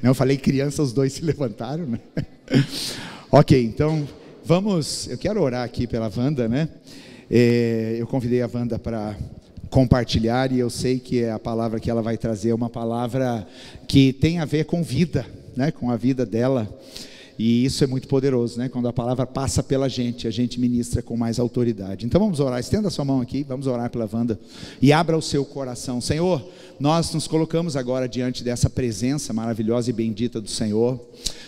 Não, eu falei criança, os dois se levantaram, né? Ok, então eu quero orar aqui pela Wanda, né? Eu convidei a Wanda para compartilhar, e eu sei que a palavra que ela vai trazer é uma palavra que tem a ver com vida, né? Com a vida dela. E isso é muito poderoso, né? Quando a palavra passa pela gente, a gente ministra com mais autoridade. Então vamos orar, estenda a sua mão aqui, vamos orar pela Wanda, e abra o seu coração. Senhor, nós nos colocamos agora diante dessa presença maravilhosa e bendita do Senhor.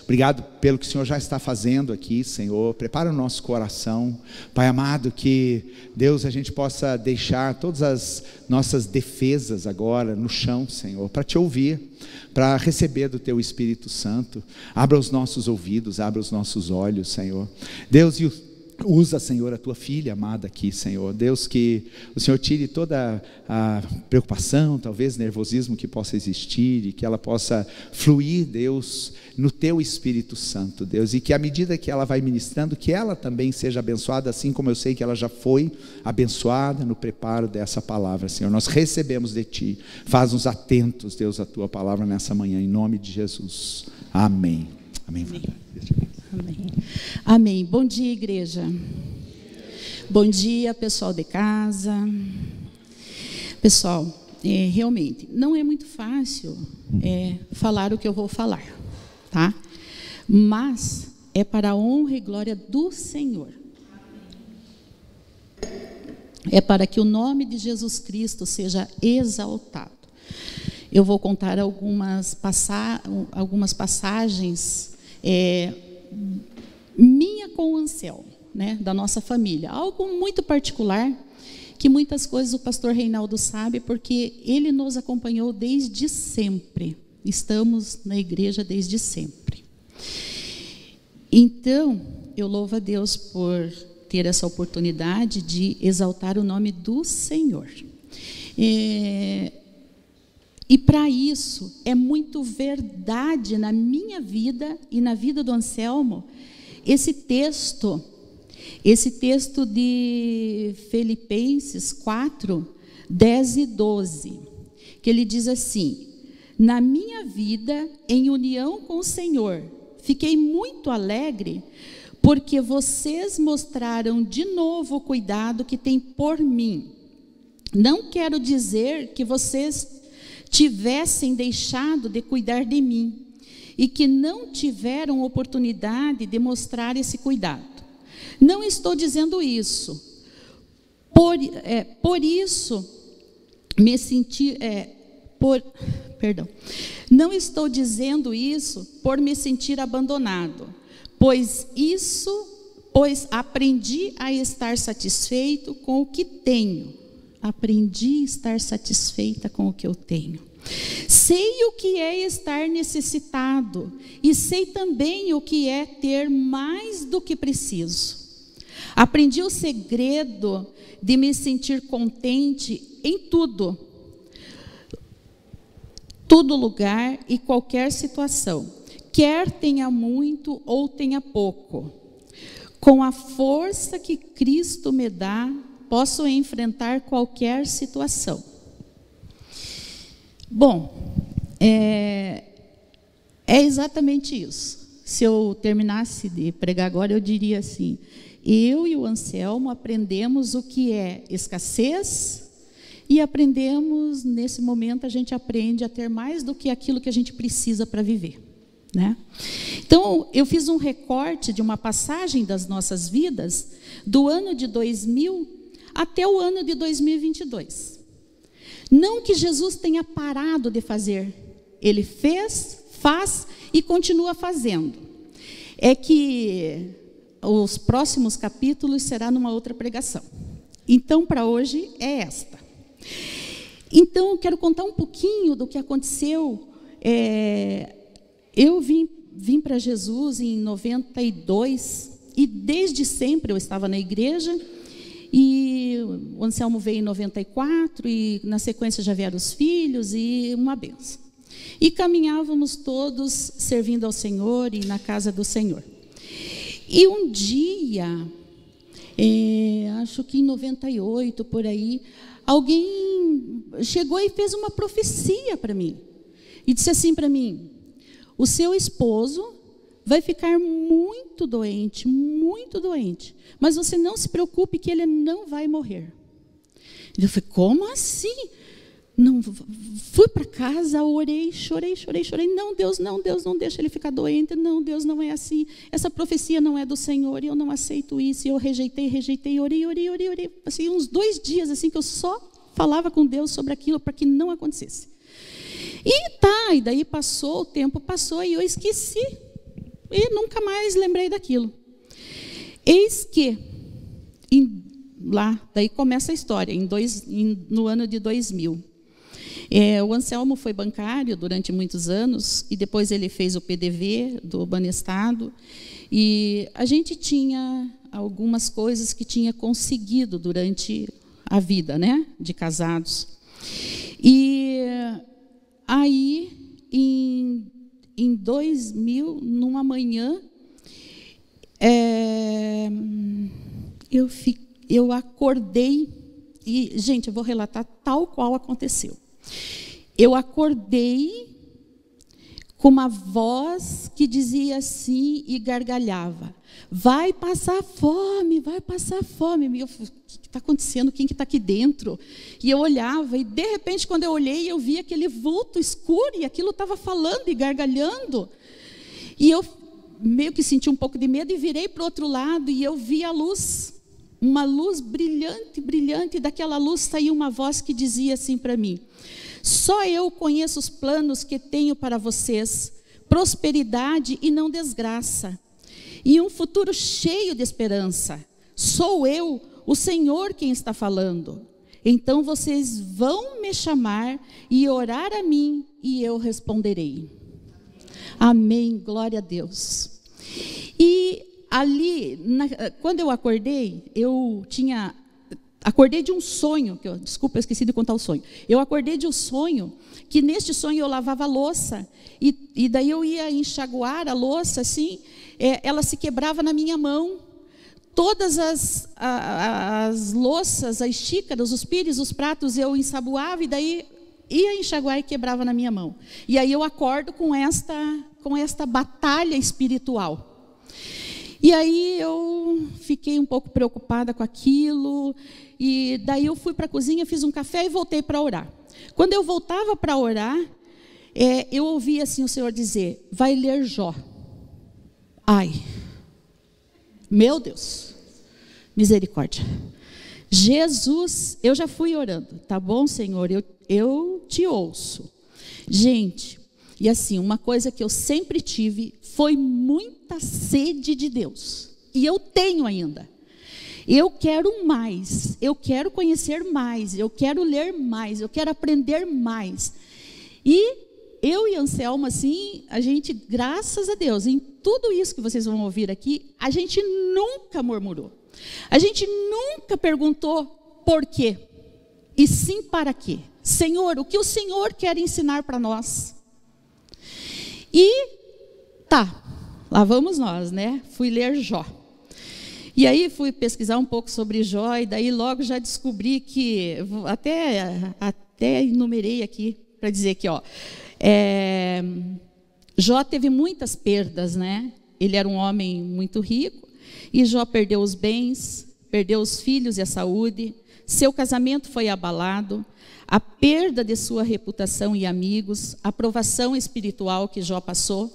Obrigado pelo que o Senhor já está fazendo aqui, Senhor. Prepara o nosso coração, Pai amado, que Deus, a gente possa deixar todas as nossas defesas agora no chão, Senhor, para te ouvir, para receber do Teu Espírito Santo. Abra os nossos ouvidos, abra os nossos olhos, Senhor. Deus, usa, Senhor, a Tua filha amada aqui, Senhor. Deus, que o Senhor tire toda a preocupação, talvez nervosismo que possa existir, e que ela possa fluir, Deus, no Teu Espírito Santo, Deus, e que à medida que ela vai ministrando, que ela também seja abençoada, assim como eu sei que ela já foi abençoada no preparo dessa palavra, Senhor. Nós recebemos de Ti, faz-nos atentos, Deus, à Tua palavra nessa manhã, em nome de Jesus, amém. Amém. Amém. Amém. Bom dia, igreja. Bom dia, pessoal de casa. Pessoal, realmente, não é muito fácil falar o que eu vou falar, tá? Mas é para a honra e glória do Senhor. É para que o nome de Jesus Cristo seja exaltado. Eu vou contar algumas passagens minha com o Anselmo, né, da nossa família, algo muito particular, que muitas coisas o pastor Reinaldo sabe, porque ele nos acompanhou desde sempre, estamos na igreja desde sempre. Então, eu louvo a Deus por ter essa oportunidade de exaltar o nome do Senhor. E para isso, é muito verdade na minha vida e na vida do Anselmo, esse texto de Filipenses 4, 10 e 12, que ele diz assim: na minha vida, em união com o Senhor, fiquei muito alegre, porque vocês mostraram de novo o cuidado que têm por mim. Não quero dizer que vocês tivessem deixado de cuidar de mim e que não tiveram oportunidade de mostrar esse cuidado. Não estou dizendo isso. Por isso me senti... Não estou dizendo isso por me sentir abandonado, pois aprendi a estar satisfeito com o que tenho. Aprendi a estar satisfeita com o que eu tenho. Sei o que é estar necessitado e sei também o que é ter mais do que preciso. Aprendi o segredo de me sentir contente em todo lugar e qualquer situação, quer tenha muito ou tenha pouco. Com a força que Cristo me dá, posso enfrentar qualquer situação. Bom, é exatamente isso. Se eu terminasse de pregar agora, eu diria assim: eu e o Anselmo aprendemos o que é escassez e aprendemos, nesse momento, a gente aprende a ter mais do que aquilo que a gente precisa para viver, né? Então, eu fiz um recorte de uma passagem das nossas vidas do ano de 2000 até o ano de 2022. Não que Jesus tenha parado de fazer, Ele fez, faz e continua fazendo. É que os próximos capítulos será numa outra pregação. Então, para hoje é esta. Então, eu quero contar um pouquinho do que aconteceu. Eu vim para Jesus em 92 e desde sempre eu estava na igreja. E o Anselmo veio em 94 e na sequência já vieram os filhos e uma benção. E caminhávamos todos servindo ao Senhor e na casa do Senhor. E um dia, acho que em 98, por aí, alguém chegou e fez uma profecia para mim. E disse assim para mim: o seu esposo vai ficar muito doente, mas você não se preocupe que ele não vai morrer. Eu falei, como assim? Não, fui para casa, orei, chorei. Não, Deus não deixa ele ficar doente. Não, Deus não é assim. Essa profecia não é do Senhor e eu não aceito isso. E eu rejeitei, orei. Assim, uns 2 dias assim que eu só falava com Deus sobre aquilo para que não acontecesse. E daí passou, o tempo passou e eu esqueci. E nunca mais lembrei daquilo. Eis que, daí começa a história, no ano de 2000. O Anselmo foi bancário durante muitos anos e depois ele fez o PDV do Banestado. E a gente tinha algumas coisas que tinha conseguido durante a vida, né, de casados. E aí, em 2000, numa manhã, eu acordei, e, gente, eu vou relatar tal qual aconteceu. Eu acordei com uma voz que dizia assim e gargalhava, vai passar fome. Eu, o que está acontecendo? Quem que está aqui dentro? E eu olhava, e de repente, quando eu olhei, eu vi aquele vulto escuro, e aquilo estava falando e gargalhando. E eu meio que senti um pouco de medo, e virei para o outro lado, e eu vi a luz, uma luz brilhante, e daquela luz saiu uma voz que dizia assim para mim, só eu conheço os planos que tenho para vocês, prosperidade e não desgraça, e um futuro cheio de esperança. Sou eu, o Senhor, quem está falando. Então vocês vão me chamar e orar a mim, e eu responderei. Amém, glória a Deus. E ali, quando eu acordei, acordei de um sonho, desculpa, eu esqueci de contar o sonho. Eu acordei de um sonho, que neste sonho eu lavava a louça, e daí eu ia enxaguar a louça, assim, ela se quebrava na minha mão. Todas as louças, as xícaras, os pires, os pratos, eu ensaboava, e daí ia enxaguar e quebrava na minha mão. E aí eu acordo com esta batalha espiritual. E aí eu fiquei um pouco preocupada com aquilo, e daí eu fui para a cozinha, fiz um café e voltei para orar. Quando eu voltava para orar, eu ouvi assim o Senhor dizer, vai ler Jó. Ai, meu Deus, misericórdia. Jesus, eu já fui orando, tá bom, Senhor, eu te ouço. Gente, e assim, uma coisa que eu sempre tive foi muita sede de Deus. E eu tenho ainda. Eu quero mais, eu quero conhecer mais, eu quero ler mais, eu quero aprender mais. E eu e Anselmo, assim, a gente, graças a Deus, em tudo isso que vocês vão ouvir aqui, a gente nunca murmurou. A gente nunca perguntou por quê, e sim para quê. Senhor, o que o Senhor quer ensinar para nós? E lá vamos nós, né? Fui ler Jó. E aí fui pesquisar um pouco sobre Jó, e daí logo já descobri que, até enumerei aqui, para dizer que, Jó teve muitas perdas, né? Ele era um homem muito rico, e Jó perdeu os bens, perdeu os filhos e a saúde, seu casamento foi abalado, a perda de sua reputação e amigos, a provação espiritual que Jó passou,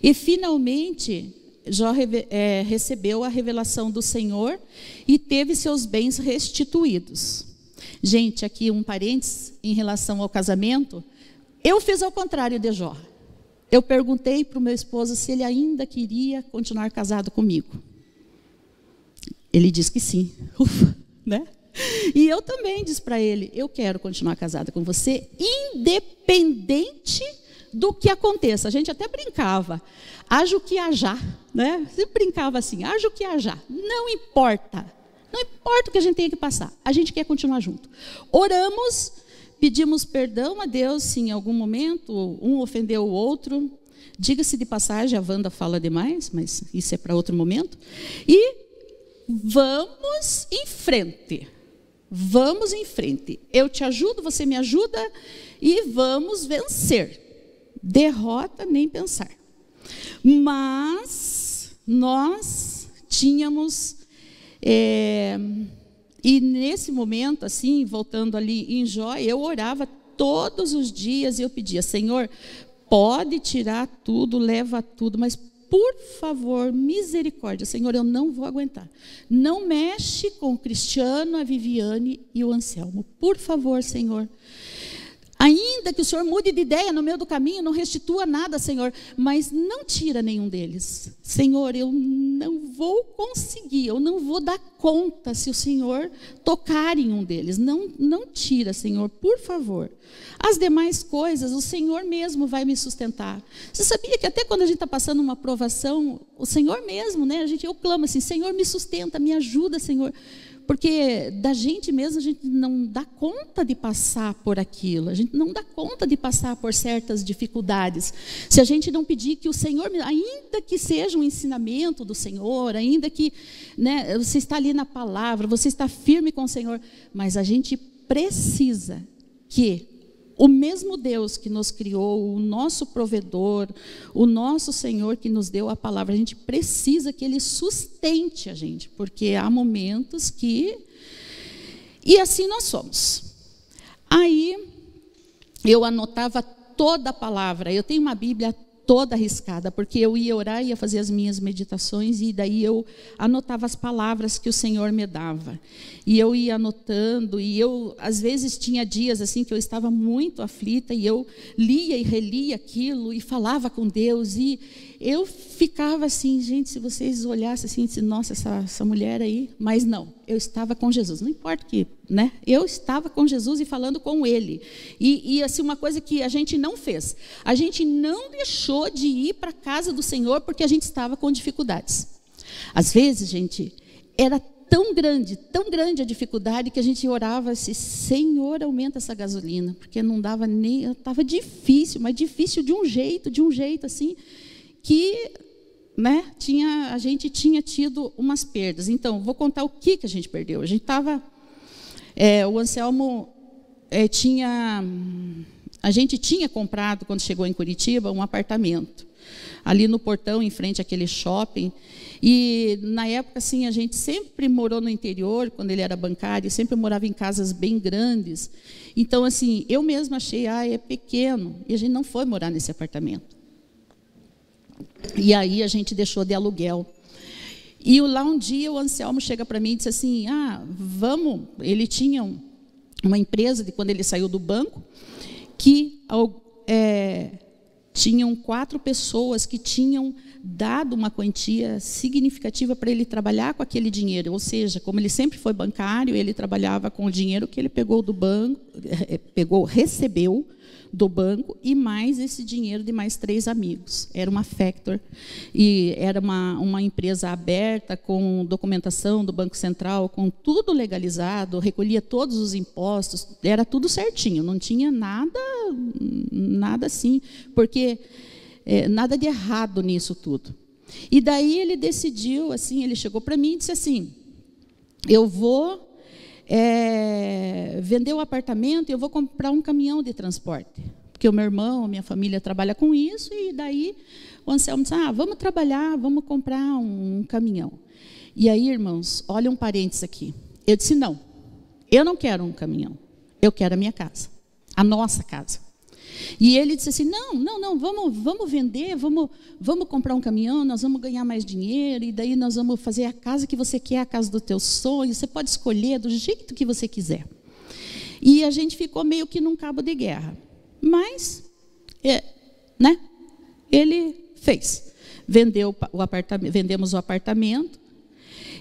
e finalmente Jó recebeu a revelação do Senhor e teve seus bens restituídos. Gente, aqui um parênteses em relação ao casamento, eu fiz ao contrário de Jó. Eu perguntei para o meu esposo se ele ainda queria continuar casado comigo. Ele disse que sim. Ufa, né? E eu também disse para ele, eu quero continuar casada com você, independente do que aconteça. A gente até brincava, haja o que hajar, né? Você brincava assim, haja o que hajar, não importa o que a gente tenha que passar, a gente quer continuar junto. Oramos, pedimos perdão a Deus, se em algum momento um ofendeu o outro. Diga-se de passagem, a Wanda fala demais, mas isso é para outro momento. E vamos em frente. Vamos em frente. Eu te ajudo, você me ajuda, e vamos vencer. Derrota, nem pensar. Mas nós tínhamos, e nesse momento, assim, voltando ali em Jó, eu orava todos os dias e eu pedia: Senhor, pode tirar tudo, leva tudo, mas por favor, misericórdia, Senhor, eu não vou aguentar. Não mexe com o Cristiano, a Viviane e o Anselmo. Por favor, Senhor. Ainda que o Senhor mude de ideia no meio do caminho, não restitua nada, Senhor, mas não tira nenhum deles. Senhor, eu não vou conseguir, eu não vou dar conta se o Senhor tocar em um deles. Não tira, Senhor, por favor. As demais coisas, o Senhor mesmo vai me sustentar. Você sabia que até quando a gente está passando uma provação, o Senhor mesmo, né? Eu clamo assim: Senhor, me sustenta, me ajuda, Senhor. Porque da gente mesmo, a gente não dá conta de passar por aquilo, a gente não dá conta de passar por certas dificuldades. Se a gente não pedir que o Senhor, ainda que seja um ensinamento do Senhor, ainda que, né, você está ali na palavra, você está firme com o Senhor, mas a gente precisa que o mesmo Deus que nos criou, o nosso provedor, o nosso Senhor que nos deu a palavra, a gente precisa que Ele sustente a gente, porque há momentos que... E assim nós somos. Aí eu anotava toda a palavra, eu tenho uma Bíblia toda arriscada, porque eu ia orar, ia fazer as minhas meditações, e daí eu anotava as palavras que o Senhor me dava. E eu ia anotando, e eu, às vezes, tinha dias assim que eu estava muito aflita, e eu lia e relia aquilo, e falava com Deus, e eu ficava assim, gente, se vocês olhassem assim, disse, nossa, essa mulher aí, mas não, eu estava com Jesus, não importa que, né, eu estava com Jesus e falando com Ele, e assim, uma coisa que a gente não fez, a gente não deixou de ir para a casa do Senhor, porque a gente estava com dificuldades. Às vezes, gente, era tão grande a dificuldade, que a gente orava assim: Senhor, aumenta essa gasolina, porque não dava nem, estava difícil, mas difícil de um jeito assim, que, né, a gente tinha tido umas perdas. Então, vou contar o que a gente perdeu. A gente estava, o Anselmo a gente tinha comprado, quando chegou em Curitiba, um apartamento, ali no portão, em frente àquele shopping, e na época, assim, a gente sempre morou no interior, quando ele era bancário, sempre morava em casas bem grandes. Então, assim, eu mesma achei, é pequeno, e a gente não foi morar nesse apartamento. E aí a gente deixou de aluguel. E lá um dia o Anselmo chega para mim e disse assim: vamos, ele tinha uma empresa de quando ele saiu do banco, que tinham 4 pessoas que tinham dado uma quantia significativa para ele trabalhar com aquele dinheiro. Ou seja, como ele sempre foi bancário, ele trabalhava com o dinheiro que ele pegou do banco, recebeu do banco, e mais esse dinheiro de mais 3 amigos. Era uma Factor, e era uma empresa aberta, com documentação do Banco Central, com tudo legalizado, recolhia todos os impostos, era tudo certinho, não tinha nada assim, porque nada de errado nisso tudo. E daí ele decidiu, assim, ele chegou para mim e disse assim: eu vou vender o apartamento e eu vou comprar um caminhão de transporte, porque o meu irmão, a minha família trabalha com isso. E daí o Anselmo disse: vamos trabalhar, vamos comprar um caminhão. E aí, irmãos, olha um parênteses aqui. Eu disse: não, eu não quero um caminhão, eu quero a minha casa, a nossa casa. E ele disse assim: não, vamos vender, vamos comprar um caminhão, nós vamos ganhar mais dinheiro, e daí nós vamos fazer a casa que você quer, a casa do teu sonho, você pode escolher do jeito que você quiser. E a gente ficou meio que num cabo de guerra. Mas, né, ele fez. Vendemos o apartamento,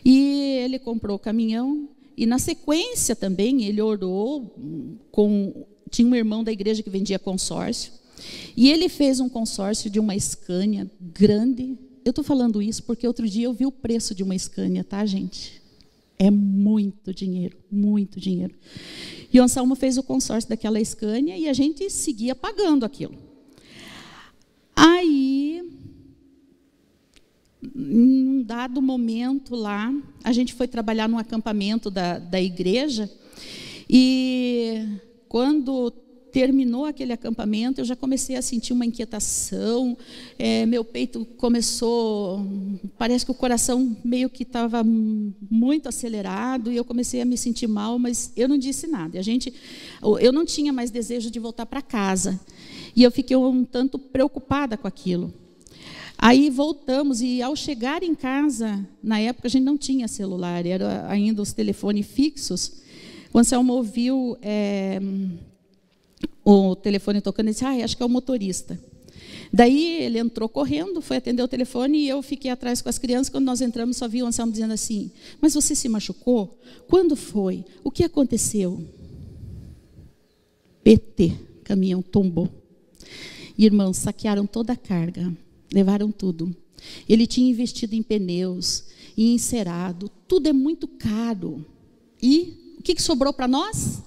e ele comprou o caminhão, e na sequência também ele orou tinha um irmão da igreja que vendia consórcio, e ele fez um consórcio de uma Scania grande. Eu estou falando isso porque outro dia eu vi o preço de uma Scania, tá, gente? É muito dinheiro, muito dinheiro. E o Anselmo fez o consórcio daquela Scania, e a gente seguia pagando aquilo. Aí, em um dado momento lá, a gente foi trabalhar num acampamento da igreja, e quando terminou aquele acampamento, eu já comecei a sentir uma inquietação, meu peito começou, parece que o coração meio que estava muito acelerado, e eu comecei a me sentir mal, mas eu não disse nada. Eu não tinha mais desejo de voltar para casa, e eu fiquei um tanto preocupada com aquilo. Aí voltamos, e ao chegar em casa, na época a gente não tinha celular, era ainda os telefones fixos. O Anselmo ouviu o telefone tocando e disse: acho que é o motorista. Daí ele entrou correndo, foi atender o telefone, e eu fiquei atrás com as crianças. Quando nós entramos, só vi o Anselmo dizendo assim: mas você se machucou? Quando foi? O que aconteceu? PT, caminhão tombou. Irmãos, saquearam toda a carga, levaram tudo. Ele tinha investido em pneus, em encerado, tudo é muito caro. E o que sobrou para nós?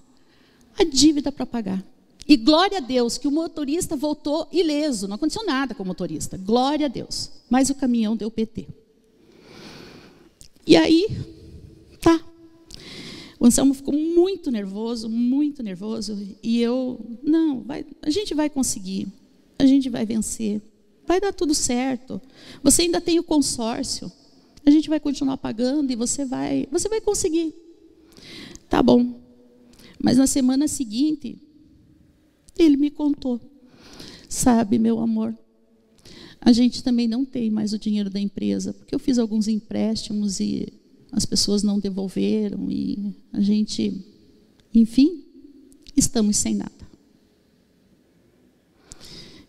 A dívida para pagar. E glória a Deus que o motorista voltou ileso, não aconteceu nada com o motorista, glória a Deus. Mas o caminhão deu PT. E aí, tá. O Anselmo ficou muito nervoso, e eu, não, a gente vai conseguir, a gente vai vencer, vai dar tudo certo. Você ainda tem o consórcio, a gente vai continuar pagando e você vai conseguir. Tá bom. Mas na semana seguinte, ele me contou: sabe, meu amor, a gente também não tem mais o dinheiro da empresa, porque eu fiz alguns empréstimos e as pessoas não devolveram, e a gente, enfim, estamos sem nada.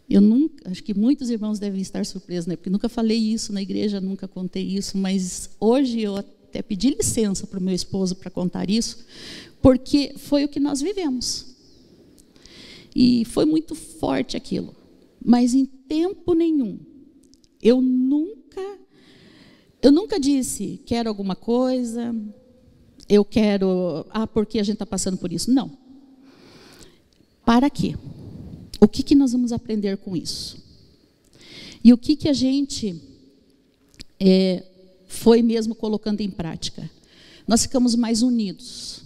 Eu nunca, acho que muitos irmãos devem estar surpresos, né? Porque nunca falei isso na igreja, nunca contei isso, mas hoje eu até pedi licença para o meu esposo para contar isso, porque foi o que nós vivemos. E foi muito forte aquilo. Mas em tempo nenhum, eu nunca disse: quero alguma coisa, eu quero, porque a gente está passando por isso. Não. Para quê? O que nós vamos aprender com isso? E o que a gente foi mesmo colocando em prática? Nós ficamos mais unidos,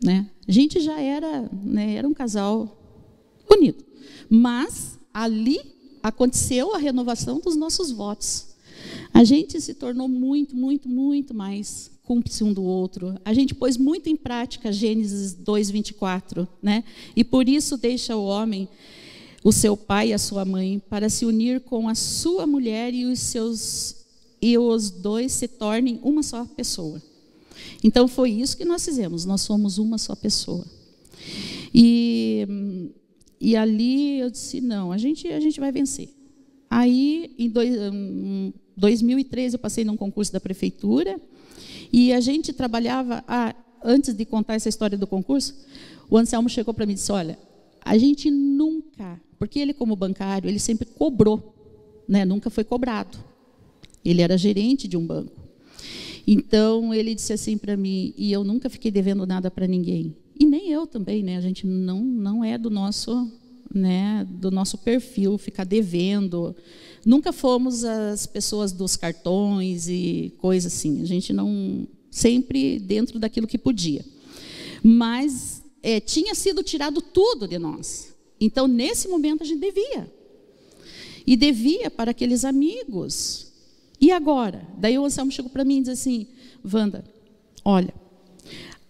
né? A gente já era, né, era um casal unido, mas ali aconteceu a renovação dos nossos votos. A gente se tornou muito mais cúmplice um do outro. A gente pôs muito em prática Gênesis 2:24, né? E por isso deixa o homem o seu pai e a sua mãe para se unir com a sua mulher, e os dois se tornem uma só pessoa. Então foi isso que nós fizemos. Nós somos uma só pessoa. E ali eu disse: não, a gente vai vencer. Aí, em 2013, eu passei num concurso da prefeitura, e a gente trabalhava, antes de contar essa história do concurso, o Anselmo chegou para mim e disse: olha, a gente nunca, porque ele como bancário, ele sempre cobrou, né? Nunca foi cobrado. Ele era gerente de um banco. Então, ele disse assim para mim, e eu nunca fiquei devendo nada para ninguém. E nem eu também, né? A gente não é do nosso, né, do nosso perfil ficar devendo. Nunca fomos as pessoas dos cartões e coisas assim. A gente não, sempre dentro daquilo que podia. Mas tinha sido tirado tudo de nós. Então, nesse momento, a gente devia. E devia para aqueles amigos. E agora? Daí o Anselmo chegou para mim e disse assim: Wanda, olha,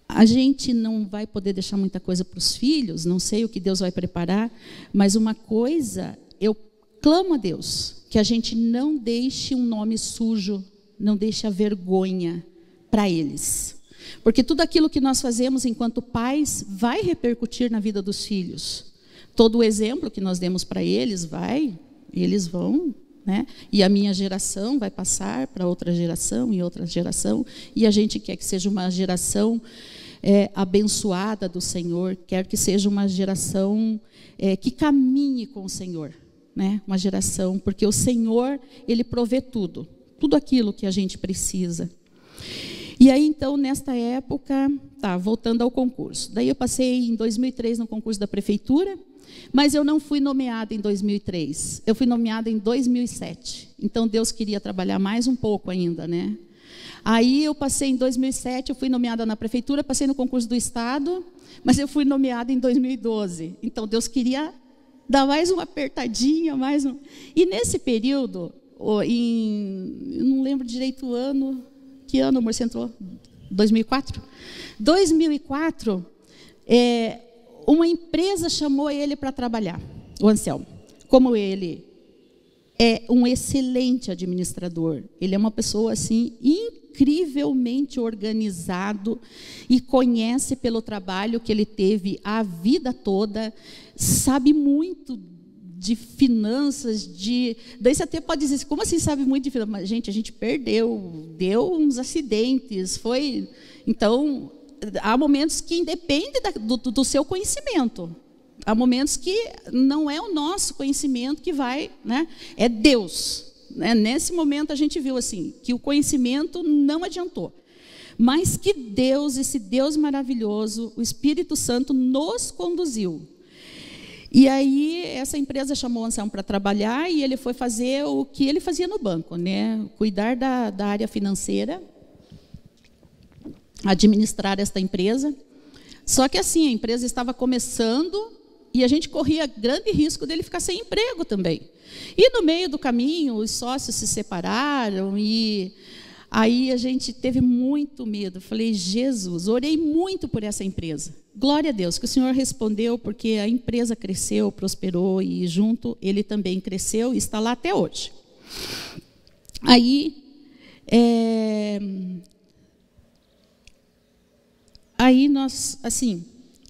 a gente não vai poder deixar muita coisa para os filhos, não sei o que Deus vai preparar, mas uma coisa, eu clamo a Deus, que a gente não deixe um nome sujo, não deixe a vergonha para eles. Porque tudo aquilo que nós fazemos enquanto pais vai repercutir na vida dos filhos. Todo o exemplo que nós demos para eles eles vão, né? E a minha geração vai passar para outra geração e outra geração, e a gente quer que seja uma geração abençoada do Senhor, quer que seja uma geração que caminhe com o Senhor, né? Uma geração, porque o Senhor, Ele provê tudo aquilo que a gente precisa. E aí, então, nesta época, voltando ao concurso. Daí eu passei em 2003 no concurso da prefeitura, mas eu não fui nomeada em 2003, eu fui nomeada em 2007. Então, Deus queria trabalhar mais um pouco ainda, né? Aí eu passei em 2007, eu fui nomeada na prefeitura, passei no concurso do Estado, mas eu fui nomeada em 2012. Então Deus queria dar mais uma apertadinha, E nesse período, eu não lembro direito o ano, que ano, amor, você entrou? 2004? 2004, uma empresa chamou ele para trabalhar, o Anselmo. Como ele é um excelente administrador, ele é uma pessoa assim incrivelmente organizado e conhece pelo trabalho que ele teve a vida toda, sabe muito de finanças, daí você até pode dizer, como assim sabe muito de finanças? Mas, gente, a gente perdeu, deu uns acidentes, então, há momentos que independe do seu conhecimento. Há momentos que não é o nosso conhecimento que vai, né? É Deus. Né? Nesse momento a gente viu assim, que o conhecimento não adiantou. Mas que Deus, esse Deus maravilhoso, o Espírito Santo nos conduziu. E aí essa empresa chamou o Anselmo para trabalhar e ele foi fazer o que ele fazia no banco, né? Cuidar da área financeira, administrar esta empresa. Só que assim, a empresa estava começando e a gente corria grande risco dele ficar sem emprego também. E no meio do caminho, os sócios se separaram e aí a gente teve muito medo. Falei, Jesus, orei muito por essa empresa. Glória a Deus, que o Senhor respondeu, porque a empresa cresceu, prosperou e junto ele também cresceu e está lá até hoje. Aí nós, assim,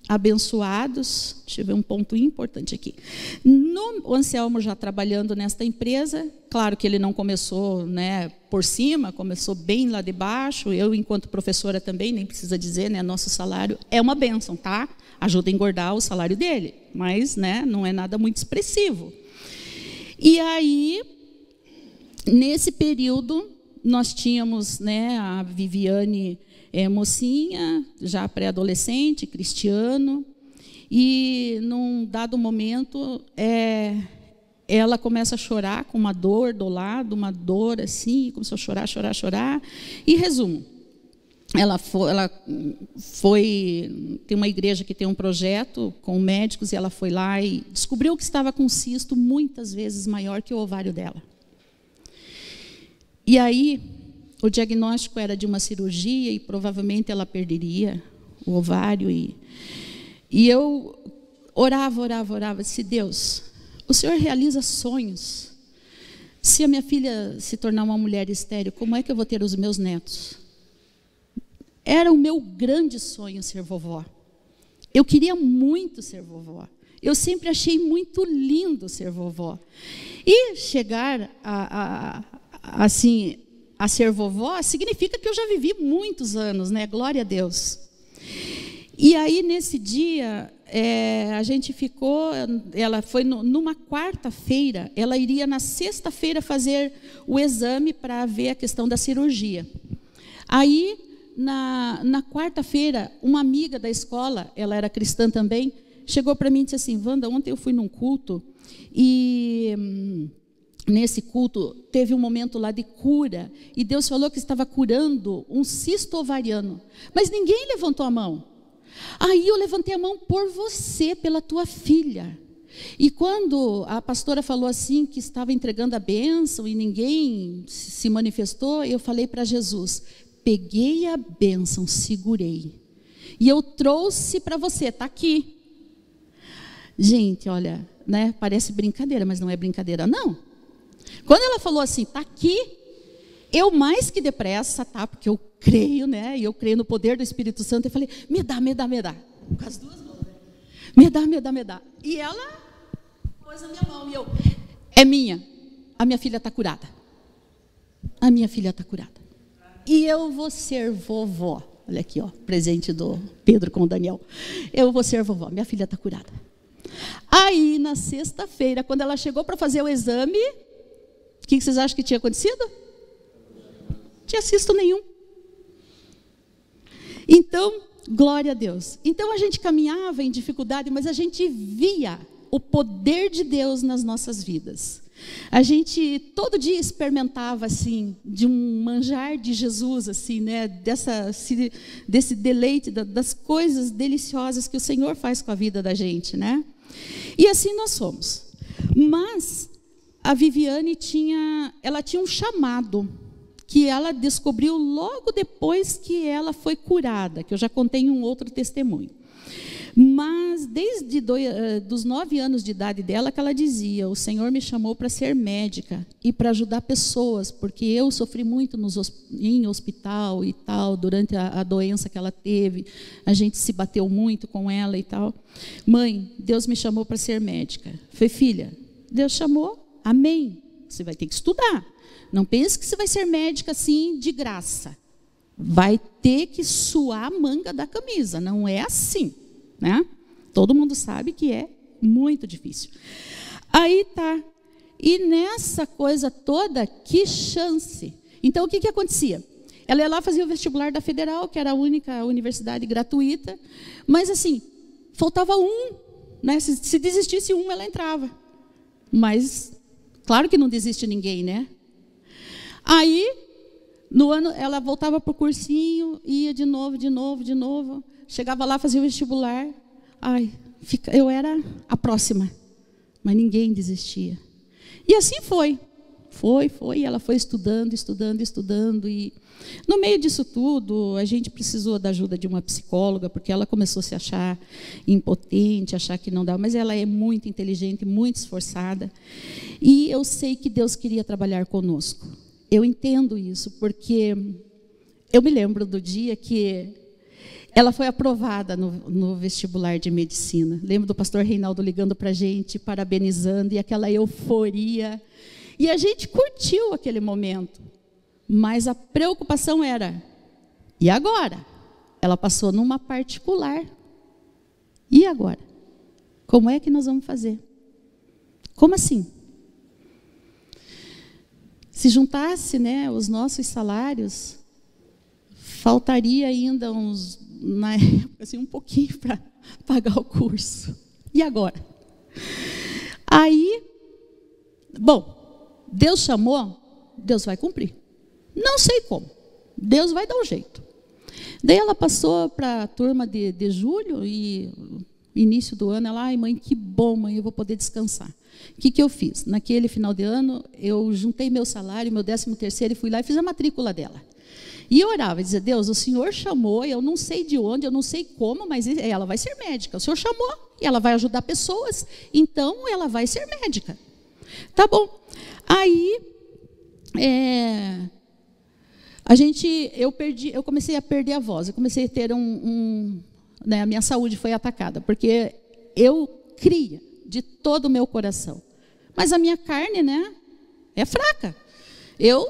abençoados, deixa eu ver um ponto importante aqui. O Anselmo já trabalhando nesta empresa, claro que ele não começou, né, por cima, começou bem lá de baixo. Eu, enquanto professora também, nem precisa dizer, né, nosso salário é uma bênção, tá? Ajuda a engordar o salário dele, mas, né, não é nada muito expressivo. E aí, nesse período, nós tínhamos, né, a Viviane, mocinha, já pré-adolescente, cristiano, e num dado momento ela começa a chorar com uma dor do lado, uma dor assim, começou a chorar, e resumo, ela foi, tem uma igreja que tem um projeto com médicos, e ela foi lá e descobriu que estava com um cisto muitas vezes maior que o ovário dela. E aí, o diagnóstico era de uma cirurgia e provavelmente ela perderia o ovário. E eu orava, disse, Deus, o Senhor realiza sonhos. Se a minha filha se tornar uma mulher estéril, como é que eu vou ter os meus netos? Era o meu grande sonho ser vovó. Eu queria muito ser vovó. Eu sempre achei muito lindo ser vovó. E chegar assim, a ser vovó significa que eu já vivi muitos anos, né? Glória a Deus. E aí, nesse dia, a gente ficou, ela foi numa quarta-feira, ela iria na sexta-feira fazer o exame para ver a questão da cirurgia. Aí, na quarta-feira, uma amiga da escola, ela era cristã também, chegou para mim e disse assim, Wanda, ontem eu fui num culto e nesse culto teve um momento lá de cura e Deus falou que estava curando um cisto ovariano, mas ninguém levantou a mão. Aí eu levantei a mão por você, pela tua filha. E quando a pastora falou assim que estava entregando a bênção e ninguém se manifestou, eu falei para Jesus, peguei a bênção, segurei e eu trouxe para você, está aqui. Gente, olha, né, parece brincadeira, mas não é brincadeira não. Quando ela falou assim, está aqui, eu mais que depressa, tá? Porque eu creio, né? E eu creio no poder do Espírito Santo. Eu falei, me dá. Com as duas mãos, né? Me dá. E ela pôs na minha mão e eu, é minha. A minha filha está curada. A minha filha está curada. E eu vou ser vovó. Olha aqui, ó, presente do Pedro com o Daniel. Eu vou ser vovó, minha filha está curada. Aí, na sexta-feira, quando ela chegou para fazer o exame, o que vocês acham que tinha acontecido? Não tinha cisto nenhum. Então, glória a Deus. Então, a gente caminhava em dificuldade, mas a gente via o poder de Deus nas nossas vidas. A gente todo dia experimentava assim de um manjar de Jesus, assim, né? Desse deleite das coisas deliciosas que o Senhor faz com a vida da gente, né? E assim nós somos. Mas a Viviane tinha um chamado que ela descobriu logo depois que ela foi curada, que eu já contei em um outro testemunho. Mas desde dos 9 anos de idade dela que ela dizia: o Senhor me chamou para ser médica e para ajudar pessoas, porque eu sofri muito em hospital e tal, durante a doença que ela teve, a gente se bateu muito com ela e tal. Mãe, Deus me chamou para ser médica. Falei: filha, Deus chamou, amém, você vai ter que estudar. Não pense que você vai ser médica assim de graça. Vai ter que suar a manga da camisa, não é assim. Né? Todo mundo sabe que é muito difícil. Aí tá. E nessa coisa toda, que chance. Então, o que acontecia? Ela ia lá fazer o vestibular da Federal, que era a única universidade gratuita, mas assim, faltava um, né? Se desistisse um, ela entrava. Mas, claro que não desiste ninguém, né? Aí, no ano, ela voltava para o cursinho, ia de novo. Chegava lá, fazia o vestibular. Eu era a próxima. Mas ninguém desistia. E assim foi. E ela foi estudando. E no meio disso tudo, a gente precisou da ajuda de uma psicóloga, porque ela começou a se achar impotente, achar que não dava. Mas ela é muito inteligente, muito esforçada. E eu sei que Deus queria trabalhar conosco. Eu entendo isso, porque eu me lembro do dia que ela foi aprovada no vestibular de medicina. Lembro do pastor Reinaldo ligando para a gente, parabenizando, e aquela euforia. E a gente curtiu aquele momento. Mas a preocupação era: e agora? Ela passou numa particular. E agora? Como é que nós vamos fazer? Como assim? Se juntasse, né, os nossos salários, faltaria ainda na época, assim, um pouquinho para pagar o curso. E agora? Aí, bom, Deus chamou, Deus vai cumprir. Não sei como, Deus vai dar um jeito. Daí ela passou para a turma de julho e início do ano, ela: ai mãe, que bom, mãe, eu vou poder descansar. O que eu fiz? Naquele final de ano, eu juntei meu salário, meu 13º, e fui lá e fiz a matrícula dela. E eu orava, dizia: Deus, o Senhor chamou, eu não sei de onde, eu não sei como, mas ela vai ser médica. O Senhor chamou e ela vai ajudar pessoas, então ela vai ser médica. Tá bom. Aí, eu comecei a perder a voz, eu comecei a ter né, a minha saúde foi atacada, porque eu cria de todo o meu coração. Mas a minha carne, né, é fraca. Eu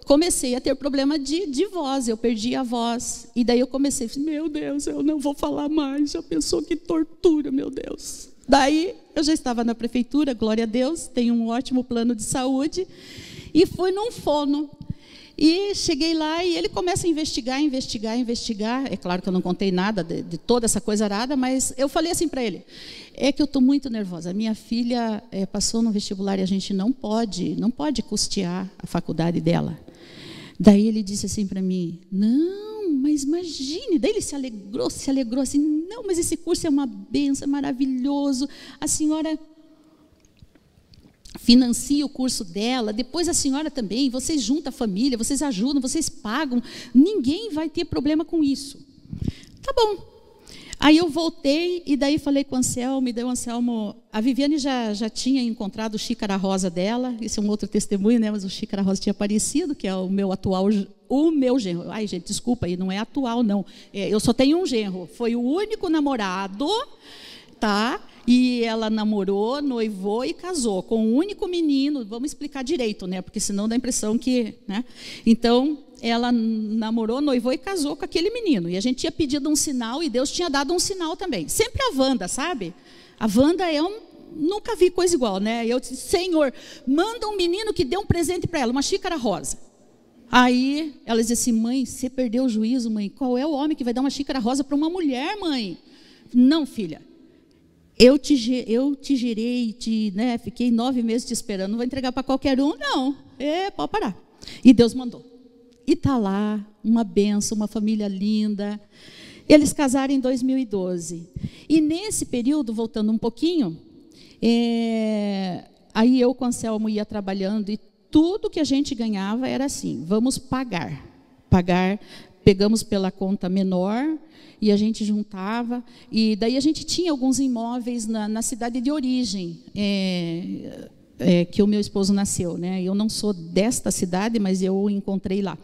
comecei a ter problema de voz, eu perdi a voz. E daí eu comecei, meu Deus, eu não vou falar mais, já pensou que tortura, meu Deus. Daí eu já estava na prefeitura, glória a Deus, tenho um ótimo plano de saúde, e fui num fono. E cheguei lá e ele começa a investigar. É claro que eu não contei nada de toda essa coisa arada, mas eu falei assim para ele: é que eu estou muito nervosa. A minha filha passou no vestibular e a gente não pode custear a faculdade dela. Daí ele disse assim para mim: não, mas imagine. Daí ele se alegrou assim: não, mas esse curso é uma benção, é maravilhoso. A senhora financia o curso dela, depois a senhora também, vocês juntam a família, vocês ajudam, vocês pagam, ninguém vai ter problema com isso. Tá bom. Aí eu voltei e daí falei com o Anselmo, e daí o Anselmo, a Viviane já tinha encontrado o xícara rosa dela, esse é um outro testemunho, né, mas o xícara rosa tinha aparecido, que é o meu genro. Ai, gente, desculpa aí, não é atual não, eu só tenho um genro, foi o único namorado, tá? E ela namorou, noivou e casou com um único menino. Vamos explicar direito, né? Porque senão dá a impressão que, né? Então, ela namorou, noivou e casou com aquele menino. E a gente tinha pedido um sinal e Deus tinha dado um sinal também. Sempre a Wanda, sabe? A Wanda nunca vi coisa igual, né? Eu disse: Senhor, manda um menino que dê um presente para ela, uma xícara rosa. Aí ela dizia assim: mãe, você perdeu o juízo, mãe. Qual é o homem que vai dar uma xícara rosa para uma mulher, mãe? Não, filha. eu te gerei, né, fiquei 9 meses te esperando, não vou entregar para qualquer um, não. Pode parar. E Deus mandou. E está lá, uma bênção, uma família linda. Eles casaram em 2012. E nesse período, voltando um pouquinho, aí eu com o Anselmo ia trabalhando e tudo que a gente ganhava era assim, vamos pagar. Pegamos pela conta menor e a gente juntava. E daí a gente tinha alguns imóveis na cidade de origem, que o meu esposo nasceu, né? Eu não sou desta cidade, mas eu o encontrei lá.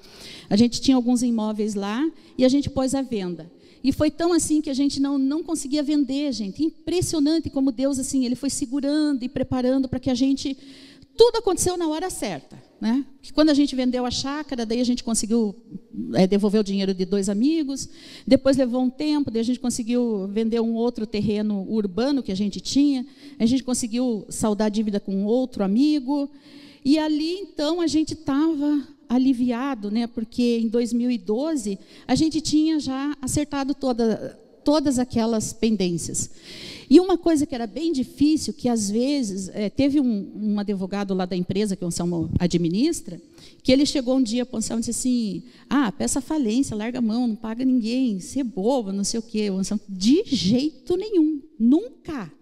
A gente tinha alguns imóveis lá e a gente pôs à venda. E foi tão assim que a gente não conseguia vender, gente. Impressionante como Deus, assim, Ele foi segurando e preparando para que a gente... Tudo aconteceu na hora certa, né? Que quando a gente vendeu a chácara, daí a gente conseguiu devolver o dinheiro de 2 amigos. Depois levou um tempo, daí a gente conseguiu vender um outro terreno urbano que a gente tinha. A gente conseguiu saldar a dívida com outro amigo. E ali, então, a gente estava aliviado, né? Porque em 2012 a gente tinha já acertado todas aquelas pendências. E uma coisa que era bem difícil, que às vezes, teve um advogado lá da empresa, que o Anselmo administra, que ele chegou um dia para o Anselmo e disse assim, peça falência, larga a mão, não paga ninguém, você é boba, não sei o quê. O Anselmo, de jeito nenhum, nunca,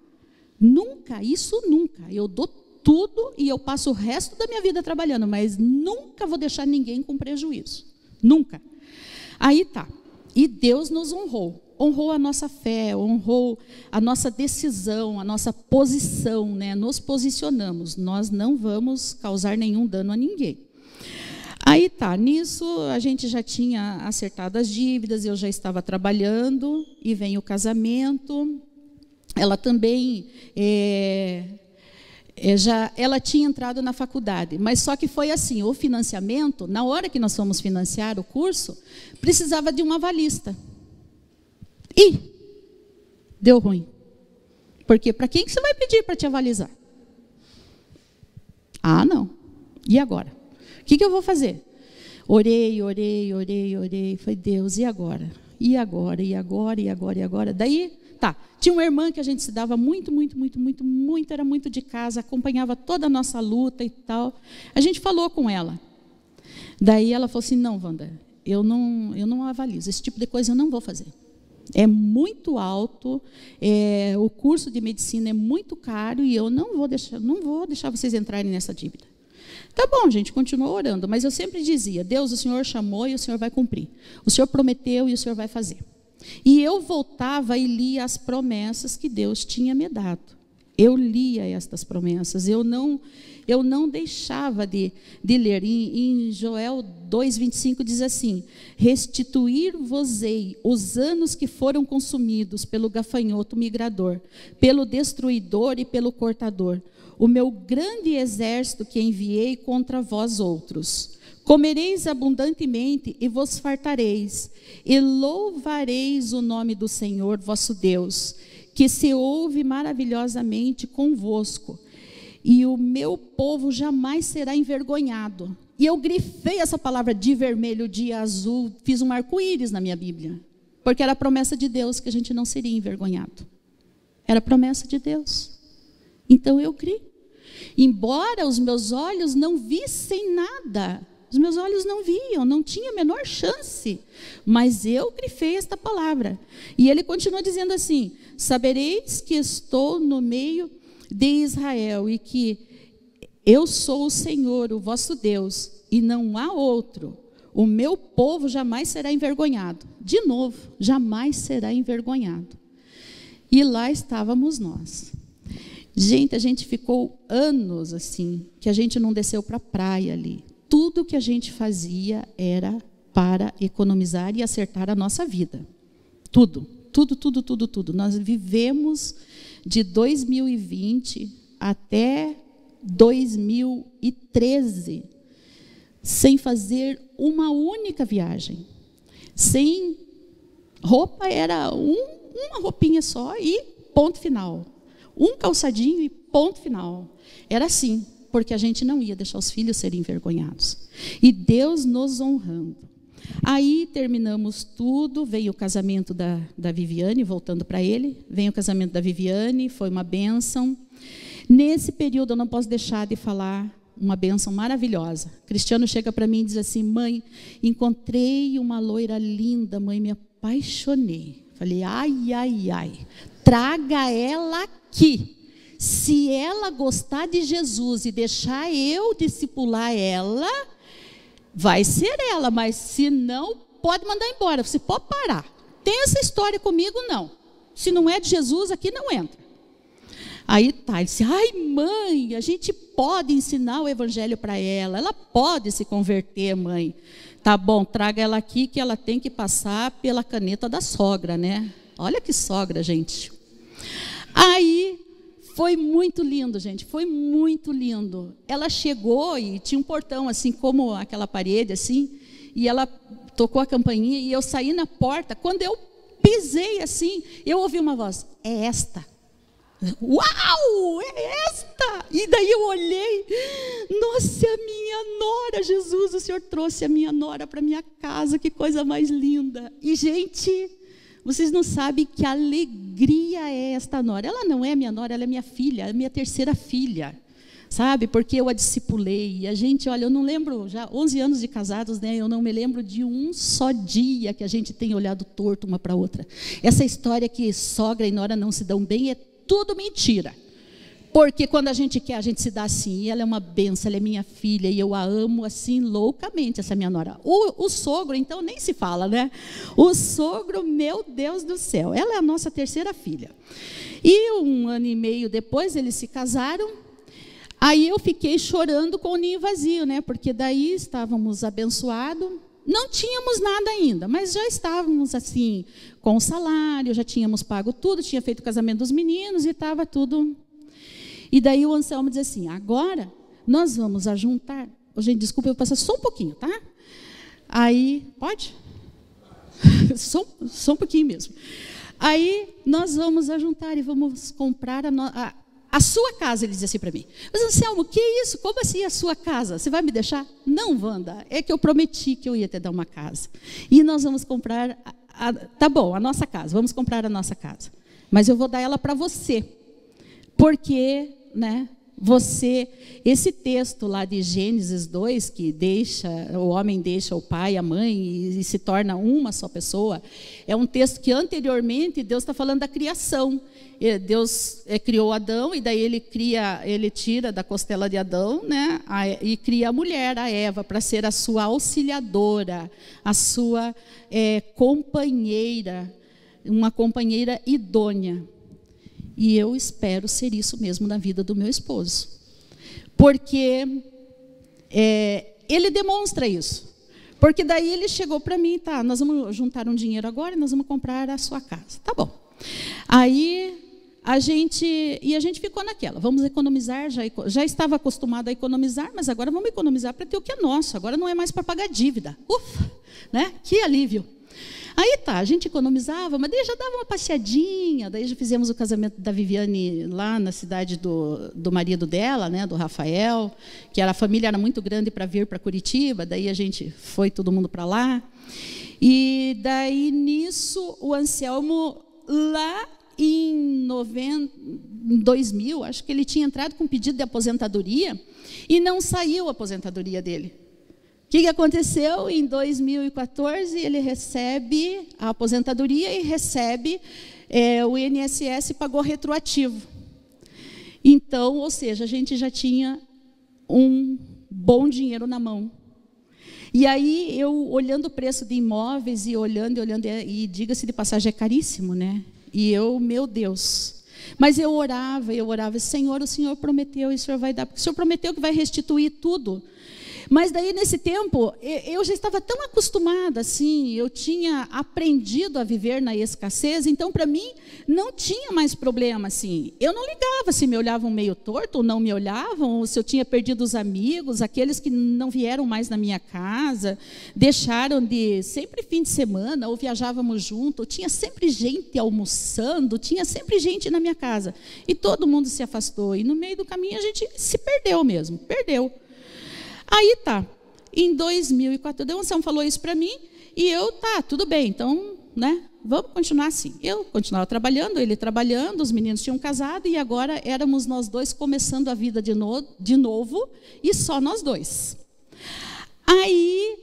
isso nunca. Eu dou tudo e eu passo o resto da minha vida trabalhando, mas nunca vou deixar ninguém com prejuízo, nunca. Aí tá, e Deus nos honrou a nossa fé, honrou a nossa decisão, a nossa posição, né? Nos posicionamos, nós não vamos causar nenhum dano a ninguém. Aí tá, nisso a gente já tinha acertado as dívidas, eu já estava trabalhando, e vem o casamento. Ela também, ela tinha entrado na faculdade, mas só que foi assim, o financiamento, na hora que nós fomos financiar o curso, precisava de um avalista. E deu ruim. Porque para quem que você vai pedir para te avalizar? Não. E agora? O que eu vou fazer? Orei. Foi Deus, e agora? E agora? Daí, tá. Tinha uma irmã que a gente se dava muito, era muito de casa, acompanhava toda a nossa luta e tal. A gente falou com ela. Daí ela falou assim, não, Wanda, eu não avalizo, esse tipo de coisa eu não vou fazer. É muito alto, o curso de medicina é muito caro e eu não vou deixar vocês entrarem nessa dívida. Tá bom, gente, continuou orando, mas eu sempre dizia, Deus, o Senhor chamou e o Senhor vai cumprir. O Senhor prometeu e o Senhor vai fazer. E eu voltava e lia as promessas que Deus tinha me dado. Eu lia estas promessas, eu não deixava de ler. Em Joel 2,25 diz assim, restituir-vos-ei os anos que foram consumidos pelo gafanhoto migrador, pelo destruidor e pelo cortador, o meu grande exército que enviei contra vós outros. Comereis abundantemente e vos fartareis, e louvareis o nome do Senhor vosso Deus, que se ouve maravilhosamente convosco, e o meu povo jamais será envergonhado. E eu grifei essa palavra de vermelho, de azul, fiz um arco-íris na minha Bíblia, porque era a promessa de Deus que a gente não seria envergonhado. Era a promessa de Deus. Então eu criei. Embora os meus olhos não vissem nada, os meus olhos não viam, não tinha a menor chance, mas eu grifei esta palavra. E ele continua dizendo assim, sabereis que estou no meio de Israel e que eu sou o Senhor, o vosso Deus, e não há outro. O meu povo jamais será envergonhado. De novo, jamais será envergonhado. E lá estávamos nós. Gente, a gente ficou anos assim, que a gente não desceu para a praia ali. Tudo que a gente fazia era para economizar e acertar a nossa vida. Tudo. Nós vivemos de 2020 até 2013 sem fazer uma única viagem. Sem roupa, era uma roupinha só e ponto final. Um calçadinho e ponto final. Era assim, porque a gente não ia deixar os filhos serem envergonhados. E Deus nos honrando. Aí terminamos tudo, veio o casamento da Viviane, voltando para ele, veio o casamento da Viviane, foi uma bênção. Nesse período eu não posso deixar de falar uma bênção maravilhosa. Cristiano chega para mim e diz assim: mãe, encontrei uma loira linda, mãe, me apaixonei. Falei: ai, ai, ai, traga ela aqui. Se ela gostar de Jesus e deixar eu discipular ela, vai ser ela, mas se não, pode mandar embora, você pode parar. Tem essa história comigo, não. Se não é de Jesus, aqui não entra. Aí tá, ele disse: ai, mãe, a gente pode ensinar o evangelho para ela pode se converter, mãe. Tá bom, traga ela aqui que ela tem que passar pela caneta da sogra, né? Olha que sogra, gente. Aí foi muito lindo, gente, foi muito lindo. Ela chegou e tinha um portão assim, como aquela parede assim, e ela tocou a campainha e eu saí na porta. Quando eu pisei assim, eu ouvi uma voz: é esta. Uau, é esta! E daí eu olhei: nossa, a minha nora, Jesus, o Senhor trouxe a minha nora para minha casa, que coisa mais linda. E, gente, vocês não sabem que alegria é esta nora. Ela não é minha nora, ela é minha filha, é minha terceira filha, sabe? Porque eu a discipulei. E a gente, olha, eu não lembro, já 11 anos de casados, né? Eu não me lembro de um só dia que a gente tenha olhado torto uma para a outra. Essa história que sogra e nora não se dão bem é tudo mentira. Porque quando a gente quer, a gente se dá assim. E ela é uma benção, ela é minha filha e eu a amo assim loucamente, essa minha nora. O sogro, então, nem se fala, né? O sogro, meu Deus do céu, ela é a nossa terceira filha. E 1 ano e meio depois, eles se casaram. Aí eu fiquei chorando com o ninho vazio, né? Porque daí estávamos abençoados. Não tínhamos nada ainda, mas já estávamos assim, com o salário, já tínhamos pago tudo, tinha feito o casamento dos meninos e estava tudo. E daí o Anselmo diz assim: agora nós vamos ajuntar. Oh, gente, desculpa, eu vou passar só um pouquinho, tá? Aí, pode? só um pouquinho mesmo. Aí nós vamos ajuntar e vamos comprar a sua casa, ele dizia assim para mim. Mas Anselmo, que isso? Como assim a sua casa? Você vai me deixar? Não, Wanda, é que eu prometi que eu ia te dar uma casa. E nós vamos comprar, tá bom, a nossa casa, vamos comprar a nossa casa. Mas eu vou dar ela para você. Porque, né, esse texto lá de Gênesis 2, que o homem deixa o pai, a mãe e se torna uma só pessoa, é um texto que anteriormente Deus está falando da criação. Deus criou Adão e daí ele tira da costela de Adão, né, e cria a mulher, a Eva, para ser a sua auxiliadora, a sua companheira, uma companheira idônea. E eu espero ser isso mesmo na vida do meu esposo. Porque ele demonstra isso. Porque daí ele chegou para mim: tá, nós vamos juntar um dinheiro agora e nós vamos comprar a sua casa. Tá bom. Aí a gente ficou naquela, vamos economizar, já estava acostumado a economizar, mas agora vamos economizar para ter o que é nosso, agora não é mais para pagar dívida. Ufa, né? Que alívio. Aí tá, a gente economizava, mas daí já dava uma passeadinha, daí já fizemos o casamento da Viviane lá na cidade do marido dela, né, do Rafael, que a família era muito grande para vir para Curitiba, daí a gente foi todo mundo para lá. E daí nisso o Anselmo, lá em 2000, acho que ele tinha entrado com um pedido de aposentadoria e não saiu a aposentadoria dele. O que aconteceu? Em 2014, ele recebe a aposentadoria e recebe o INSS pagou retroativo. Então, ou seja, a gente já tinha um bom dinheiro na mão. E aí, eu olhando o preço de imóveis e olhando, e diga-se de passagem, é caríssimo, né? E eu, meu Deus. Mas eu orava, Senhor, o Senhor prometeu e o Senhor vai dar, porque o Senhor prometeu que vai restituir tudo. Mas daí, nesse tempo, eu já estava tão acostumada, assim, eu tinha aprendido a viver na escassez, então, para mim, não tinha mais problema, assim. Eu não ligava se me olhavam meio torto ou não me olhavam, ou se eu tinha perdido os amigos, aqueles que não vieram mais na minha casa, deixaram de, sempre fim de semana, ou viajávamos junto, tinha sempre gente almoçando, tinha sempre gente na minha casa. E todo mundo se afastou, e no meio do caminho a gente se perdeu mesmo, perdeu. Aí tá, em 2004, o Anselmo falou isso para mim, e eu, tá, tudo bem, então, né, vamos continuar assim. Eu continuava trabalhando, ele trabalhando, os meninos tinham casado, e agora éramos nós dois começando a vida de novo, e só nós dois. Aí,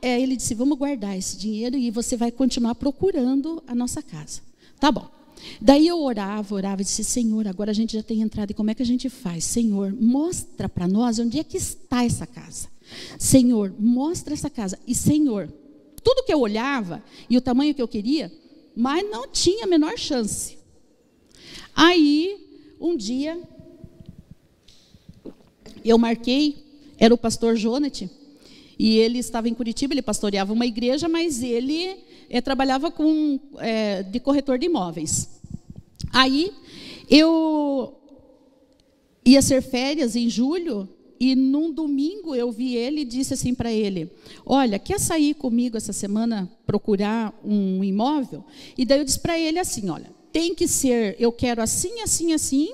ele disse, vamos guardar esse dinheiro e você vai continuar procurando a nossa casa. Tá bom. Daí eu orava e disse, Senhor, agora a gente já tem entrado, e como é que a gente faz? Senhor, mostra para nós onde é que está essa casa. Senhor, mostra essa casa. E Senhor, tudo que eu olhava e o tamanho que eu queria, mas não tinha a menor chance. Aí, um dia, eu marquei, era o pastor Jonathan, e ele estava em Curitiba, ele pastoreava uma igreja, mas ele trabalhava de corretor de imóveis. Aí, eu ia ser férias em julho, e num domingo eu vi ele e disse assim para ele, olha, quer sair comigo essa semana procurar um imóvel? E daí eu disse para ele assim, olha, tem que ser, eu quero assim, assim, assim,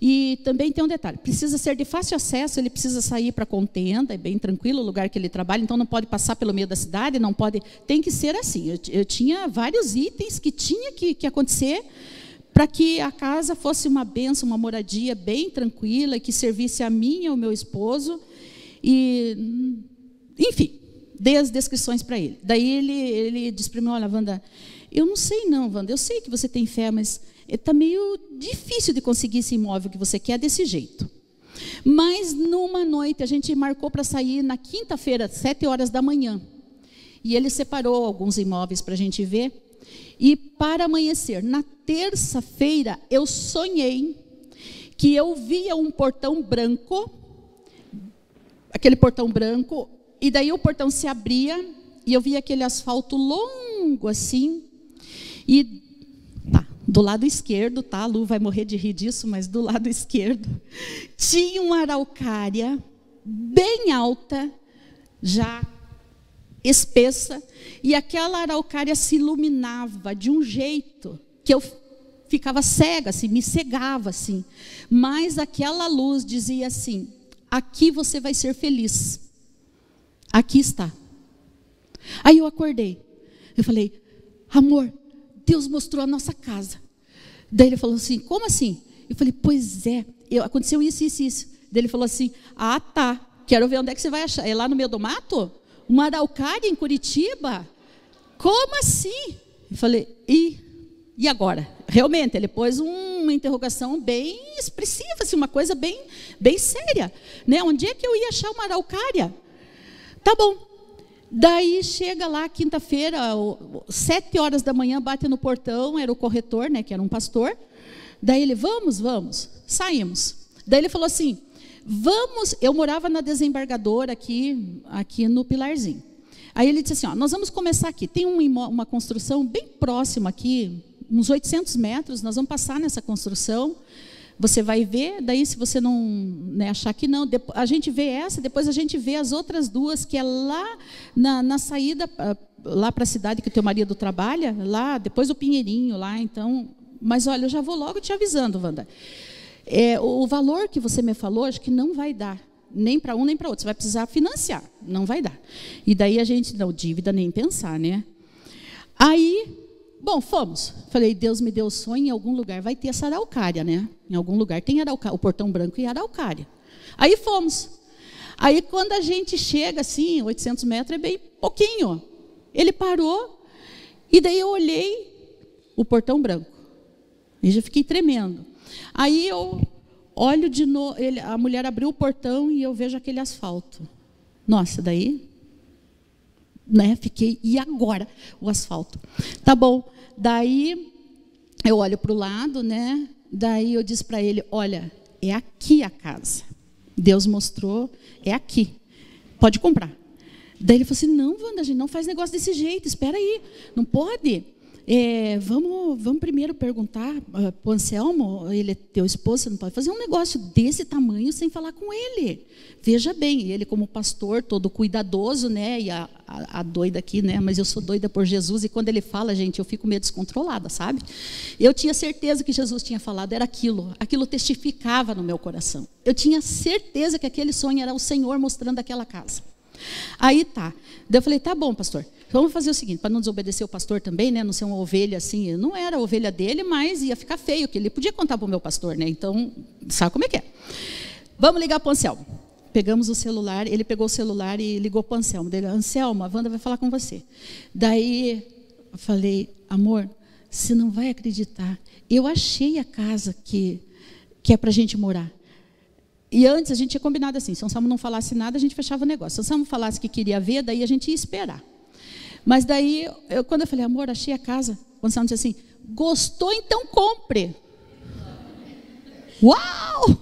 e também tem um detalhe, precisa ser de fácil acesso, ele precisa sair para a contenda, é bem tranquilo o lugar que ele trabalha, então não pode passar pelo meio da cidade, não pode, tem que ser assim. Eu tinha vários itens que tinha que acontecer para que a casa fosse uma bênção, uma moradia bem tranquila, que servisse a mim e ao meu esposo, e, enfim, dei as descrições para ele. Daí ele disse para mim, olha, Wanda, eu não sei não, Wanda, eu sei que você tem fé, mas está meio difícil de conseguir esse imóvel que você quer desse jeito. Mas numa noite, a gente marcou para sair na quinta-feira, 7h da manhã. E ele separou alguns imóveis para a gente ver. E para amanhecer, na terça-feira, eu sonhei que eu via um portão branco, aquele portão branco, e daí o portão se abria, e eu via aquele asfalto longo assim, e do lado esquerdo, tá? A Lu vai morrer de rir disso, mas do lado esquerdo tinha uma araucária bem alta, já espessa, e aquela araucária se iluminava de um jeito que eu ficava cega, assim, me cegava assim. Mas aquela luz dizia assim: aqui você vai ser feliz. Aqui está. Aí eu acordei. Eu falei: amor, Deus mostrou a nossa casa. Daí ele falou assim: como assim? Eu falei: pois é, aconteceu isso, isso, isso. Daí ele falou assim: ah, tá, quero ver onde é que você vai achar. É lá no meio do mato? Uma araucária em Curitiba? Como assim? Eu falei: e agora? Realmente, ele pôs uma interrogação bem expressiva, assim, uma coisa bem, bem séria, né? Onde é que eu ia achar uma araucária? Tá bom. Daí chega lá, quinta-feira, 7h da manhã, bate no portão, era o corretor, né, que era um pastor. Daí ele: vamos, saímos. Daí ele falou assim: vamos, eu morava na desembargadora aqui no Pilarzinho. Aí ele disse assim: ó, nós vamos começar aqui, tem uma construção bem próxima aqui, uns 800 metros, nós vamos passar nessa construção, você vai ver, daí se você não, né, achar que não, a gente vê essa, depois a gente vê as outras duas, que é lá na saída, lá para a cidade que o teu marido trabalha, lá depois do Pinheirinho, lá, então, mas olha, eu já vou logo te avisando, Wanda, o valor que você me falou, acho que não vai dar, nem para um nem para outro, você vai precisar financiar, não vai dar. E daí a gente, não, dívida nem pensar, né? Aí, bom, fomos. Falei: Deus me deu o sonho, em algum lugar vai ter essa araucária, né? Em algum lugar tem o portão branco e araucária. Aí fomos. Aí quando a gente chega assim, 800 metros é bem pouquinho. Ele parou, e daí eu olhei o portão branco. E já fiquei tremendo. Aí eu olho de novo, a mulher abriu o portão e eu vejo aquele asfalto. Nossa, daí, né, fiquei, e agora o asfalto? Tá bom. Daí eu olho para o lado, né? Daí eu disse para ele: olha, é aqui a casa. Deus mostrou, é aqui. Pode comprar. Daí ele falou assim: não, Wanda, a gente não faz negócio desse jeito, espera aí, não pode. vamos primeiro perguntar para o Anselmo, ele é teu esposo, você não pode fazer um negócio desse tamanho sem falar com ele. Veja bem, ele como pastor, todo cuidadoso, né? E a doida aqui, né? Mas eu sou doida por Jesus, e quando ele fala, gente, eu fico meio descontrolada, sabe? Eu tinha certeza que Jesus tinha falado, era aquilo testificava no meu coração. Eu tinha certeza que aquele sonho era o Senhor mostrando aquela casa. Aí tá, daí eu falei, tá bom, pastor, vamos fazer o seguinte, para não desobedecer o pastor também, né, não ser uma ovelha assim, eu não era a ovelha dele, mas ia ficar feio, que ele podia contar para o meu pastor, né, então, sabe como é que é. Vamos ligar para o Anselmo. Pegamos o celular, ele pegou o celular e ligou para o Anselmo. Dele, Anselmo, a Wanda vai falar com você. Daí eu falei, amor, você não vai acreditar, eu achei a casa que é para a gente morar. E antes a gente tinha combinado assim, se o Anselmo não falasse nada, a gente fechava o negócio. Se o Anselmo falasse que queria ver, daí a gente ia esperar. Mas daí, quando eu falei, amor, achei a casa, o Anselmo disse assim, gostou, então compre. Uau!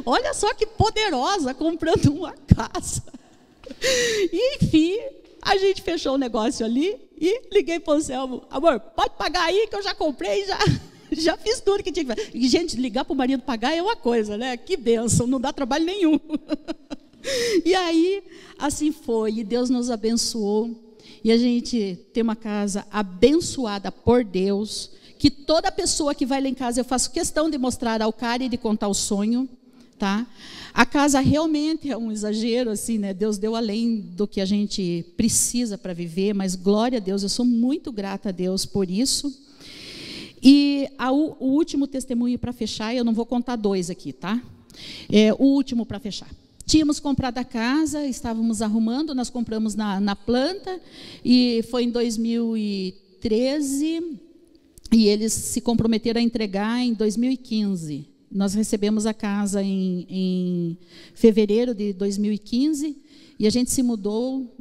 Olha só que poderosa, comprando uma casa. E, enfim, a gente fechou o negócio ali e liguei para o Anselmo, amor, pode pagar aí que eu já comprei, já fiz tudo que tinha que fazer. E, gente, ligar para o marido pagar é uma coisa, né? Que bênção, não dá trabalho nenhum. E aí, assim foi, e Deus nos abençoou. E a gente tem uma casa abençoada por Deus, que toda pessoa que vai lá em casa, eu faço questão de mostrar ao cara e de contar o sonho, tá? A casa realmente é um exagero, assim, né? Deus deu além do que a gente precisa para viver, mas glória a Deus, eu sou muito grata a Deus por isso. E o último testemunho para fechar, eu não vou contar 2 aqui, tá? O último para fechar. Tínhamos comprado a casa, estávamos arrumando, nós compramos na planta, e foi em 2013, e eles se comprometeram a entregar em 2015. Nós recebemos a casa em fevereiro de 2015, e a gente se mudou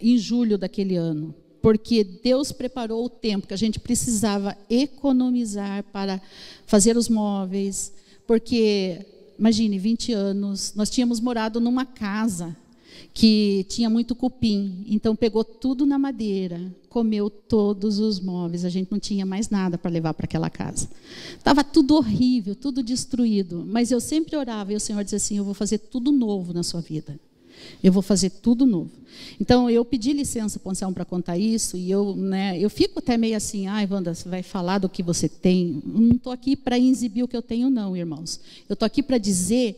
em julho daquele ano. Porque Deus preparou o tempo que a gente precisava economizar para fazer os móveis, porque, imagine, 20 anos, nós tínhamos morado numa casa que tinha muito cupim, então pegou tudo na madeira, comeu todos os móveis, a gente não tinha mais nada para levar para aquela casa. Estava tudo horrível, tudo destruído, mas eu sempre orava e o Senhor dizia assim, eu vou fazer tudo novo na sua vida. Eu vou fazer tudo novo. Então, eu pedi licença para o Anselmo para contar isso, e eu fico até meio assim, Wanda, você vai falar do que você tem? Eu não estou aqui para exibir o que eu tenho, não, irmãos. Eu estou aqui para dizer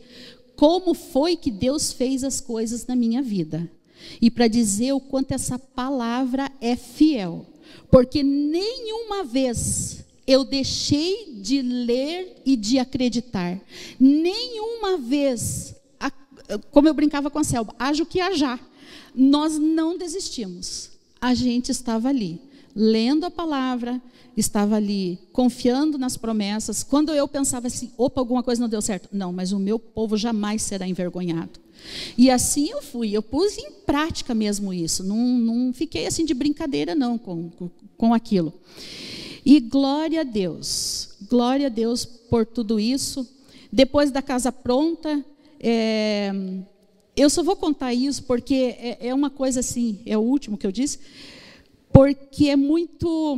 como foi que Deus fez as coisas na minha vida. E para dizer o quanto essa palavra é fiel. Porque nenhuma vez eu deixei de ler e de acreditar. Nenhuma vez, como eu brincava com a Selma, haja o que haja. Nós não desistimos. A gente estava ali, lendo a palavra, estava ali, confiando nas promessas. Quando eu pensava assim, opa, alguma coisa não deu certo. Não, mas o meu povo jamais será envergonhado. E assim eu fui, eu pus em prática mesmo isso. Não fiquei assim de brincadeira não com aquilo. E glória a Deus por tudo isso. Depois da casa pronta, eu só vou contar isso porque é uma coisa assim, é o último que eu disse, porque é muito...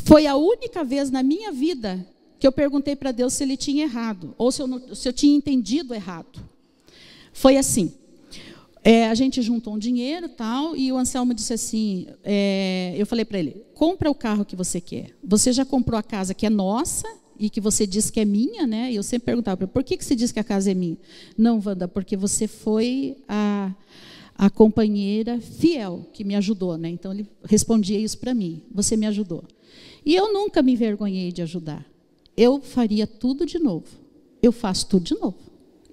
Foi a única vez na minha vida que eu perguntei para Deus se Ele tinha errado, ou se eu tinha entendido errado. Foi assim, a gente juntou um dinheiro e tal, e o Anselmo disse assim, eu falei para ele, compra o carro que você quer. Você já comprou a casa que é nossa, e que você diz que é minha, né? E eu sempre perguntava para ele, por que você diz que a casa é minha? Não, Wanda, porque você foi a companheira fiel que me ajudou, né? Então ele respondia isso para mim, você me ajudou. E eu nunca me envergonhei de ajudar. Eu faria tudo de novo. Eu faço tudo de novo.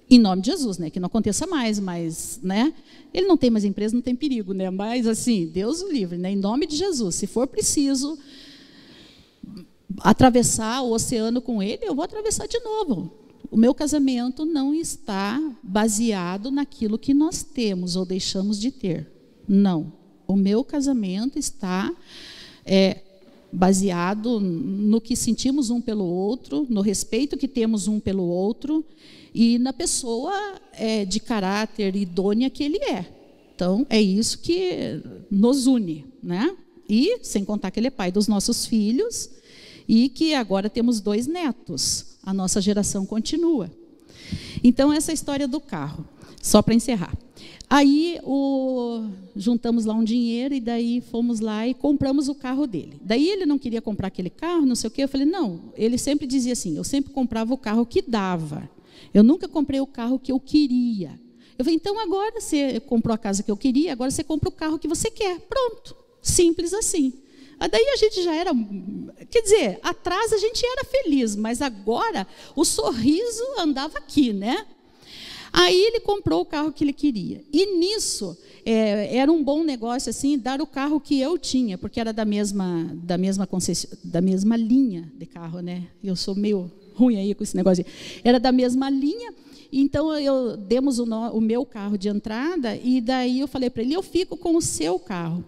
Em nome de Jesus, né? Que não aconteça mais, mas, né? Ele não tem mais empresa, não tem perigo, né? Mas assim, Deus o livre, né? Em nome de Jesus, se for preciso atravessar o oceano com ele, eu vou atravessar de novo. O meu casamento não está baseado naquilo que nós temos ou deixamos de ter. Não. O meu casamento está baseado no que sentimos um pelo outro, no respeito que temos um pelo outro e na pessoa de caráter idônea que ele é. Então, é isso que nos une, né? E sem contar que ele é pai dos nossos filhos e que agora temos 2 netos. A nossa geração continua. Então, essa é a história do carro, só para encerrar. Aí, juntamos lá um dinheiro e daí fomos lá e compramos o carro dele. Daí ele não queria comprar aquele carro, não sei o quê. Eu falei, não, ele sempre dizia assim, eu sempre comprava o carro que dava. Eu nunca comprei o carro que eu queria. Eu falei, então agora você comprou a casa que eu queria, agora você compra o carro que você quer. Pronto, simples assim. Daí a gente já era, quer dizer, atrás a gente era feliz, mas agora o sorriso andava aqui, né? Aí ele comprou o carro que ele queria. E nisso, era um bom negócio assim, dar o carro que eu tinha, porque era da mesma linha de carro, né? Eu sou meio ruim aí com esse negócio. Era da mesma linha, então demos o meu carro de entrada, e daí eu falei para ele, eu fico com o seu carro.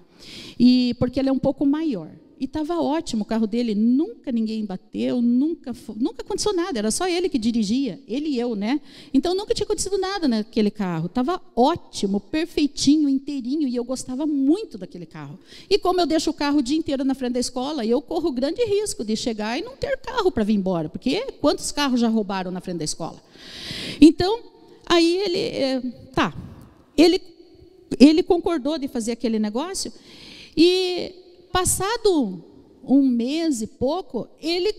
Porque ele é um pouco maior. E estava ótimo o carro dele, nunca ninguém bateu, nunca aconteceu nada, era só ele que dirigia, ele e eu, né? Então nunca tinha acontecido nada naquele carro, estava ótimo, perfeitinho, inteirinho, e eu gostava muito daquele carro. E como eu deixo o carro o dia inteiro na frente da escola, eu corro grande risco de chegar e não ter carro para vir embora, porque quantos carros já roubaram na frente da escola? Então, aí ele concordou de fazer aquele negócio, e passado um mês e pouco, ele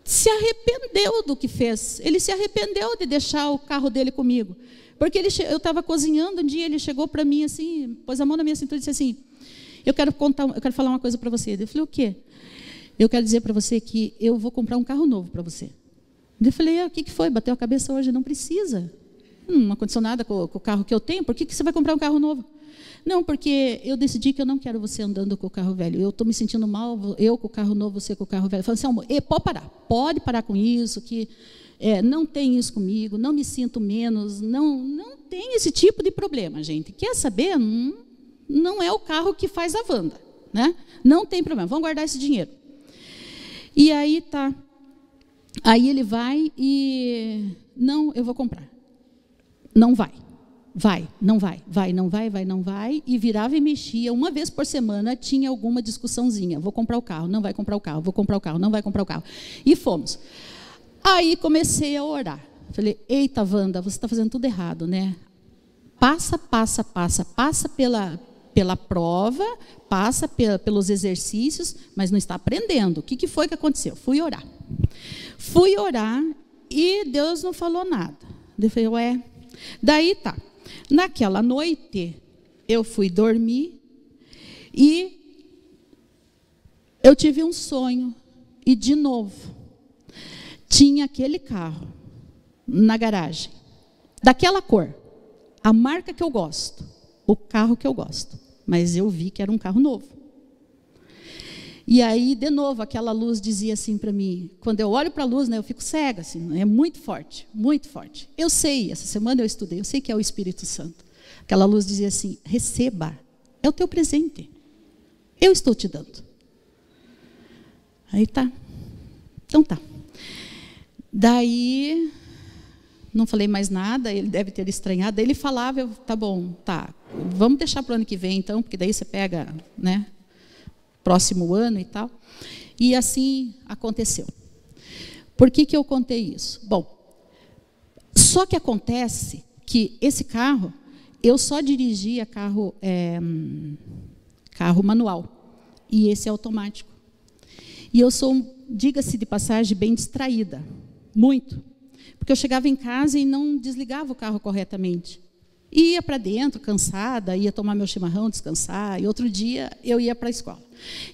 se arrependeu do que fez. Ele se arrependeu de deixar o carro dele comigo. Porque eu estava cozinhando um dia, ele chegou para mim assim, pôs a mão na minha cintura e disse assim, eu quero falar uma coisa para você. Eu falei, o quê? Eu quero dizer para você que eu vou comprar um carro novo para você. Eu falei, o que foi? Bateu a cabeça hoje? Não precisa. Não aconteceu nada com o carro que eu tenho, por que você vai comprar um carro novo? Não, porque eu decidi que eu não quero você andando com o carro velho. Eu estou me sentindo mal, eu com o carro novo, você com o carro velho. Eu falei assim, amor, pode parar com isso, que não tem isso comigo, não me sinto menos, não tem esse tipo de problema, gente. Quer saber? Não é o carro que faz a Wanda, né? Não tem problema, vamos guardar esse dinheiro. E aí tá. Aí ele vai e, não, eu vou comprar. Não vai. Não vai, e virava e mexia, uma vez por semana tinha alguma discussãozinha, vou comprar o carro, não vai comprar o carro, vou comprar o carro, não vai comprar o carro, e fomos. Aí comecei a orar, falei, eita Wanda, você está fazendo tudo errado, né? Passa pela prova, passa pelos exercícios, mas não está aprendendo. O que foi que aconteceu? Fui orar e Deus não falou nada. Eu falei, daí tá. Naquela noite, eu fui dormir e eu tive um sonho. E, de novo, tinha aquele carro na garagem, daquela cor, a marca que eu gosto, o carro que eu gosto. Mas eu vi que era um carro novo. E aí, de novo, aquela luz dizia assim para mim, quando eu olho para a luz, né, eu fico cega, assim, é muito forte, muito forte. Eu sei, essa semana eu estudei, eu sei que é o Espírito Santo. Aquela luz dizia assim, receba, é o teu presente, eu estou te dando. Aí tá, então tá. Daí, não falei mais nada, ele deve ter estranhado, daí ele falava, tá bom, tá, vamos deixar para o ano que vem então, porque daí você pega, né, próximo ano e tal. E assim aconteceu. Por que eu contei isso? Bom, só que acontece que esse carro, eu só dirigia carro manual. E esse é automático. E eu sou, diga-se de passagem, bem distraída. Muito. Porque eu chegava em casa e não desligava o carro corretamente. Ia para dentro, cansada, ia tomar meu chimarrão, descansar, e outro dia eu ia para a escola.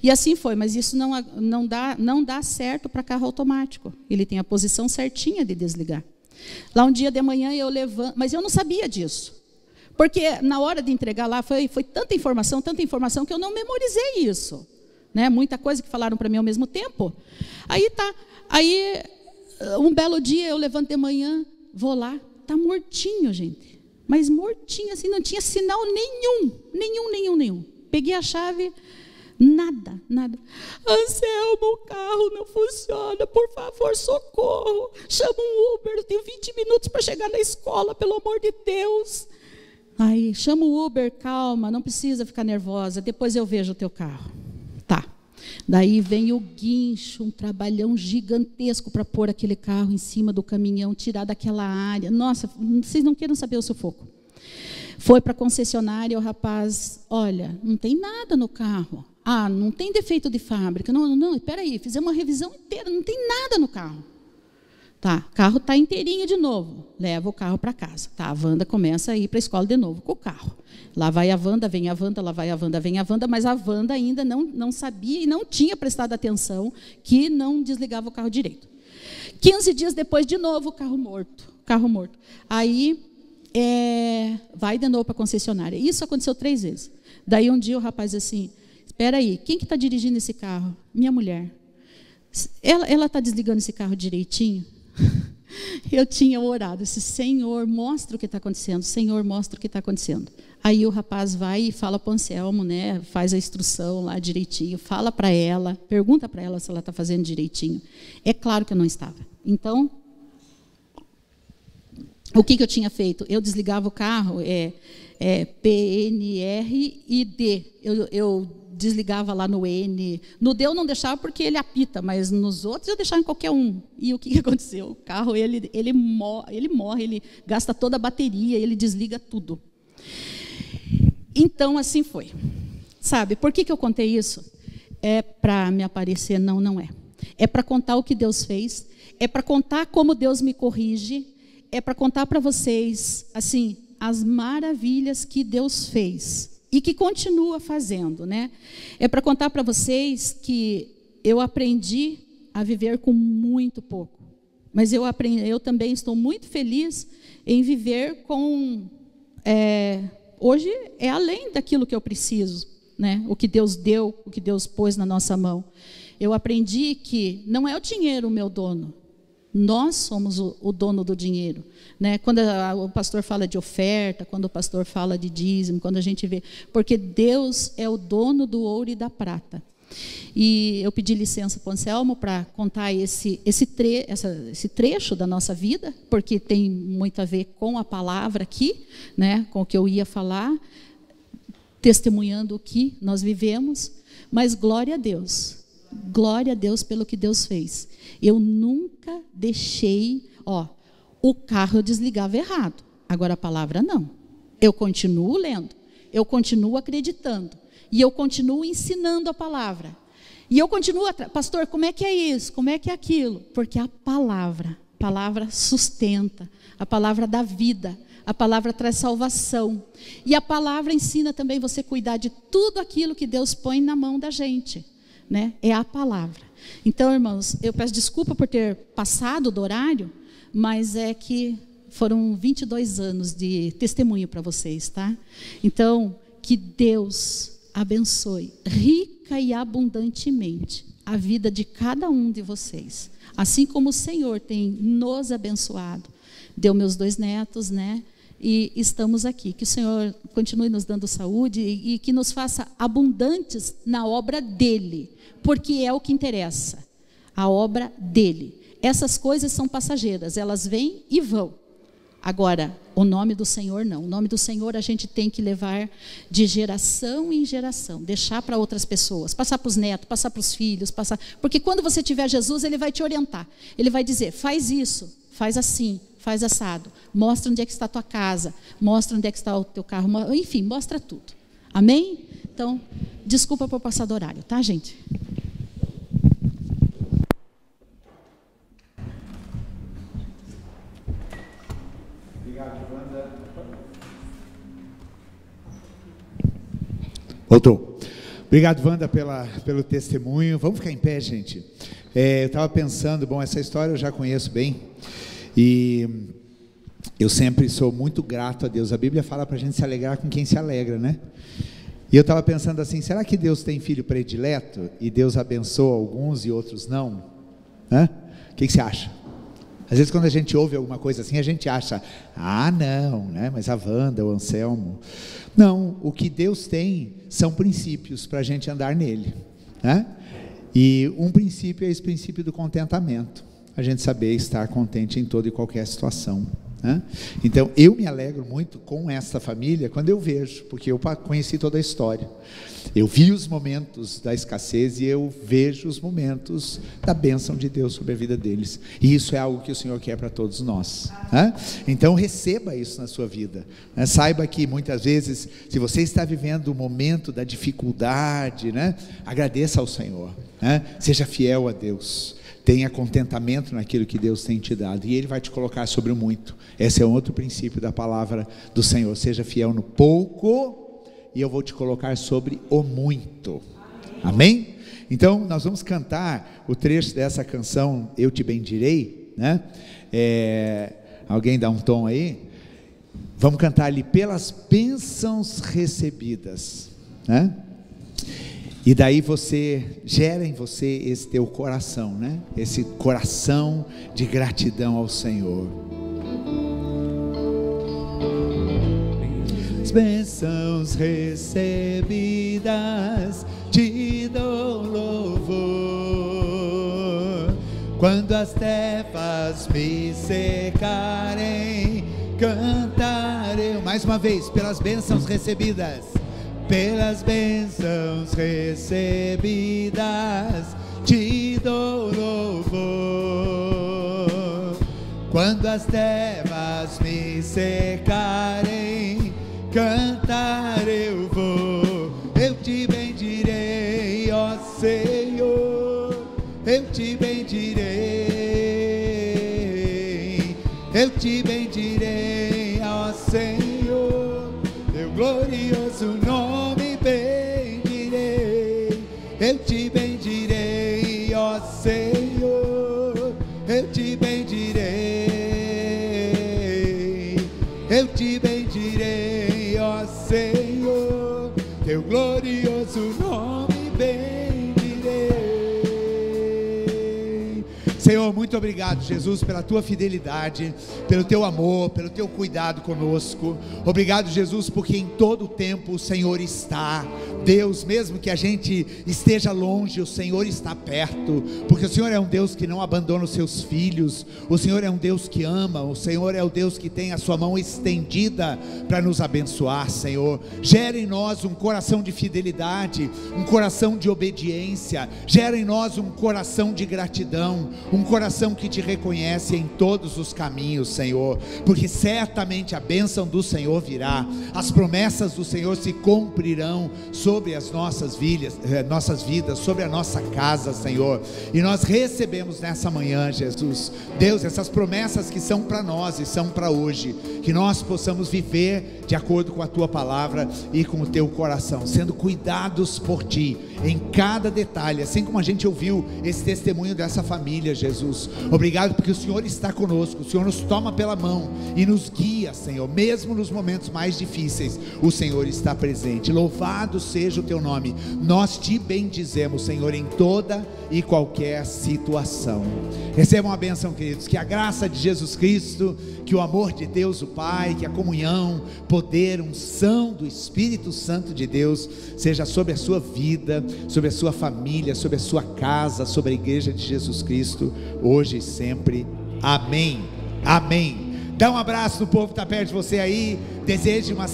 E assim foi, mas isso não dá certo para carro automático. Ele tem a posição certinha de desligar. Lá um dia de manhã eu levanto, mas eu não sabia disso. Porque na hora de entregar lá foi tanta informação que eu não memorizei isso. Né? Muita coisa que falaram para mim ao mesmo tempo. Aí tá, um belo dia eu levanto de manhã, vou lá, tá mortinho, gente. Mas mortinho, assim, não tinha sinal nenhum. Peguei a chave, nada. Anselmo, o carro não funciona, por favor, socorro. Chama um Uber, eu tenho 20 minutos para chegar na escola, pelo amor de Deus. Aí, chama o Uber, calma, não precisa ficar nervosa, depois eu vejo o teu carro. Daí vem o guincho, um trabalhão gigantesco para pôr aquele carro em cima do caminhão, tirar daquela área. Nossa, vocês não queiram saber o sufoco. Foi para a concessionária, o rapaz, olha, não tem nada no carro. Ah, não tem defeito de fábrica. Não, espera aí, fizemos uma revisão inteira, não tem nada no carro. Tá, o carro está inteirinho de novo. Leva o carro para casa. Tá, a Wanda começa a ir para a escola de novo com o carro. Lá vai a Wanda, vem a Wanda, lá vai a Wanda, vem a Wanda, mas a Wanda ainda não sabia e não tinha prestado atenção que não desligava o carro direito. 15 dias depois, de novo, o carro morto. Aí, vai de novo para a concessionária. Isso aconteceu 3 vezes. Daí um dia o rapaz assim, espera aí, quem que está dirigindo esse carro? Minha mulher. Ela está desligando esse carro direitinho? Eu tinha orado, disse, Senhor, mostra o que está acontecendo, Senhor, mostra o que está acontecendo. Aí o rapaz vai e fala para o Anselmo, né, faz a instrução lá direitinho, fala para ela, pergunta para ela se ela está fazendo direitinho. É claro que eu não estava. Então, o que eu tinha feito? Eu desligava o carro, PNR e D. Eu desligava lá no N. No D eu não deixava porque ele apita, mas nos outros eu deixava em qualquer um. E o que aconteceu? O carro, ele morre, ele gasta toda a bateria, ele desliga tudo. Então, assim foi. Sabe, por que eu contei isso? É para me aparecer? Não é. É para contar o que Deus fez, é para contar como Deus me corrige, é para contar para vocês, assim, as maravilhas que Deus fez e que continua fazendo, né? É para contar para vocês que eu aprendi a viver com muito pouco, mas eu também estou muito feliz em viver com... hoje é além daquilo que eu preciso, né? O que Deus deu, o que Deus pôs na nossa mão. Eu aprendi que não é o dinheiro o meu dono, nós somos o dono do dinheiro, né? Quando o pastor fala de oferta, quando o pastor fala de dízimo, quando a gente vê, porque Deus é o dono do ouro e da prata. E eu pedi licença para o Anselmo para contar esse trecho da nossa vida, porque tem muito a ver com a palavra aqui, né? Com o que eu ia falar, testemunhando o que nós vivemos, mas glória a Deus pelo que Deus fez. Eu nunca deixei, o carro eu desligava errado, agora a palavra não. Eu continuo lendo, eu continuo acreditando, e eu continuo ensinando a palavra. E eu continuo, pastor, como é que é isso? Como é que é aquilo? Porque a palavra sustenta, a palavra dá vida, a palavra traz salvação. E a palavra ensina também você cuidar de tudo aquilo que Deus põe na mão da gente, né? É a palavra. Então, irmãos, eu peço desculpa por ter passado do horário, mas é que foram 22 anos de testemunho para vocês, tá? Então, que Deus abençoe rica e abundantemente a vida de cada um de vocês. Assim como o Senhor tem nos abençoado. Deu meus 2 netos, né? E estamos aqui. Que o Senhor continue nos dando saúde e que nos faça abundantes na obra dEle, porque é o que interessa, a obra dEle. Essas coisas são passageiras, elas vêm e vão. Agora, o nome do Senhor não. O nome do Senhor a gente tem que levar de geração em geração, deixar para outras pessoas, passar para os netos, passar para os filhos, porque quando você tiver Jesus, Ele vai te orientar. Ele vai dizer, faz isso, faz assim, faz assado, mostra onde é que está a tua casa, mostra onde é que está o teu carro, enfim, mostra tudo. Amém? Então, desculpa por passar do horário, tá, gente? Obrigado, Wanda. Voltou. Obrigado, Wanda, pelo testemunho. Vamos ficar em pé, gente. Eu estava pensando, essa história eu já conheço bem, e eu sempre sou muito grato a Deus. A Bíblia fala para a gente se alegrar com quem se alegra, né? E eu estava pensando assim, será que Deus tem filho predileto e Deus abençoa alguns e outros não? O que você acha? Às vezes quando a gente ouve alguma coisa assim, a gente acha, não, né? Mas a Wanda, o Anselmo. Não, o que Deus tem são princípios para a gente andar nele, né? E um princípio é esse princípio do contentamento. A gente saber estar contente em toda e qualquer situação. né? Então eu me alegro muito com essa família quando eu vejo, porque eu conheci toda a história, eu vi os momentos da escassez e eu vejo os momentos da bênção de Deus sobre a vida deles, e isso é algo que o Senhor quer para todos nós, né? Então receba isso na sua vida, né? Saiba que muitas vezes, se você está vivendo o momento da dificuldade, né? Agradeça ao Senhor, né? Seja fiel a Deus, tenha contentamento naquilo que Deus tem te dado, e Ele vai te colocar sobre o muito. Esse é um outro princípio da palavra do Senhor: seja fiel no pouco, e eu vou te colocar sobre o muito. Amém? Então nós vamos cantar o trecho dessa canção, Eu Te Bendirei, né? Alguém dá um tom aí? Vamos cantar ali, pelas bênçãos recebidas, né? E daí você gera em você esse teu coração, né? Esse coração de gratidão ao Senhor. As bênçãos recebidas te dou louvor. Quando as trevas me secarem, cantarei. Mais uma vez, pelas bênçãos recebidas. Pelas bênçãos recebidas te dou louvor. Quando as trevas me secarem, cantar eu vou. Eu te bendirei, ó Senhor, eu te bendirei, eu te bendirei, ó Senhor, teu glorioso nome bendirei. Eu te bendirei, ó Senhor, eu te bendirei, eu te bendirei, ó Senhor, teu glorioso nome bendirei. Senhor, muito obrigado, Jesus, pela tua fidelidade, pelo teu amor, pelo teu cuidado conosco. Obrigado, Jesus, porque em todo o tempo o Senhor está. Deus, mesmo que a gente esteja longe, o Senhor está perto, porque o Senhor é um Deus que não abandona os seus filhos. O Senhor é um Deus que ama. O Senhor é o Deus que tem a sua mão estendida para nos abençoar. Senhor, gera em nós um coração de fidelidade, um coração de obediência, gera em nós um coração de gratidão, um coração que te reconhece em todos os caminhos, Senhor, porque certamente a bênção do Senhor virá, as promessas do Senhor se cumprirão sobre as nossas vidas, sobre a nossa casa, Senhor, e nós recebemos nessa manhã, Jesus, Deus, essas promessas que são para nós e são para hoje, que nós possamos viver de acordo com a tua palavra e com o teu coração, sendo cuidados por ti, em cada detalhe, assim como a gente ouviu esse testemunho dessa família, Jesus. Obrigado porque o Senhor está conosco, o Senhor nos toma pela mão e nos guia, Senhor, mesmo nos momentos mais difíceis, o Senhor está presente. Louvado seja o teu nome, nós te bendizemos, Senhor, em toda e qualquer situação. Recebam a bênção, queridos, que a graça de Jesus Cristo, que o amor de Deus o Pai, que a comunhão, poder, unção do Espírito Santo de Deus seja sobre a sua vida, sobre a sua família, sobre a sua casa, sobre a igreja de Jesus Cristo, hoje e sempre. Amém. Amém. Dá um abraço no povo que está perto de você aí. Deseje uma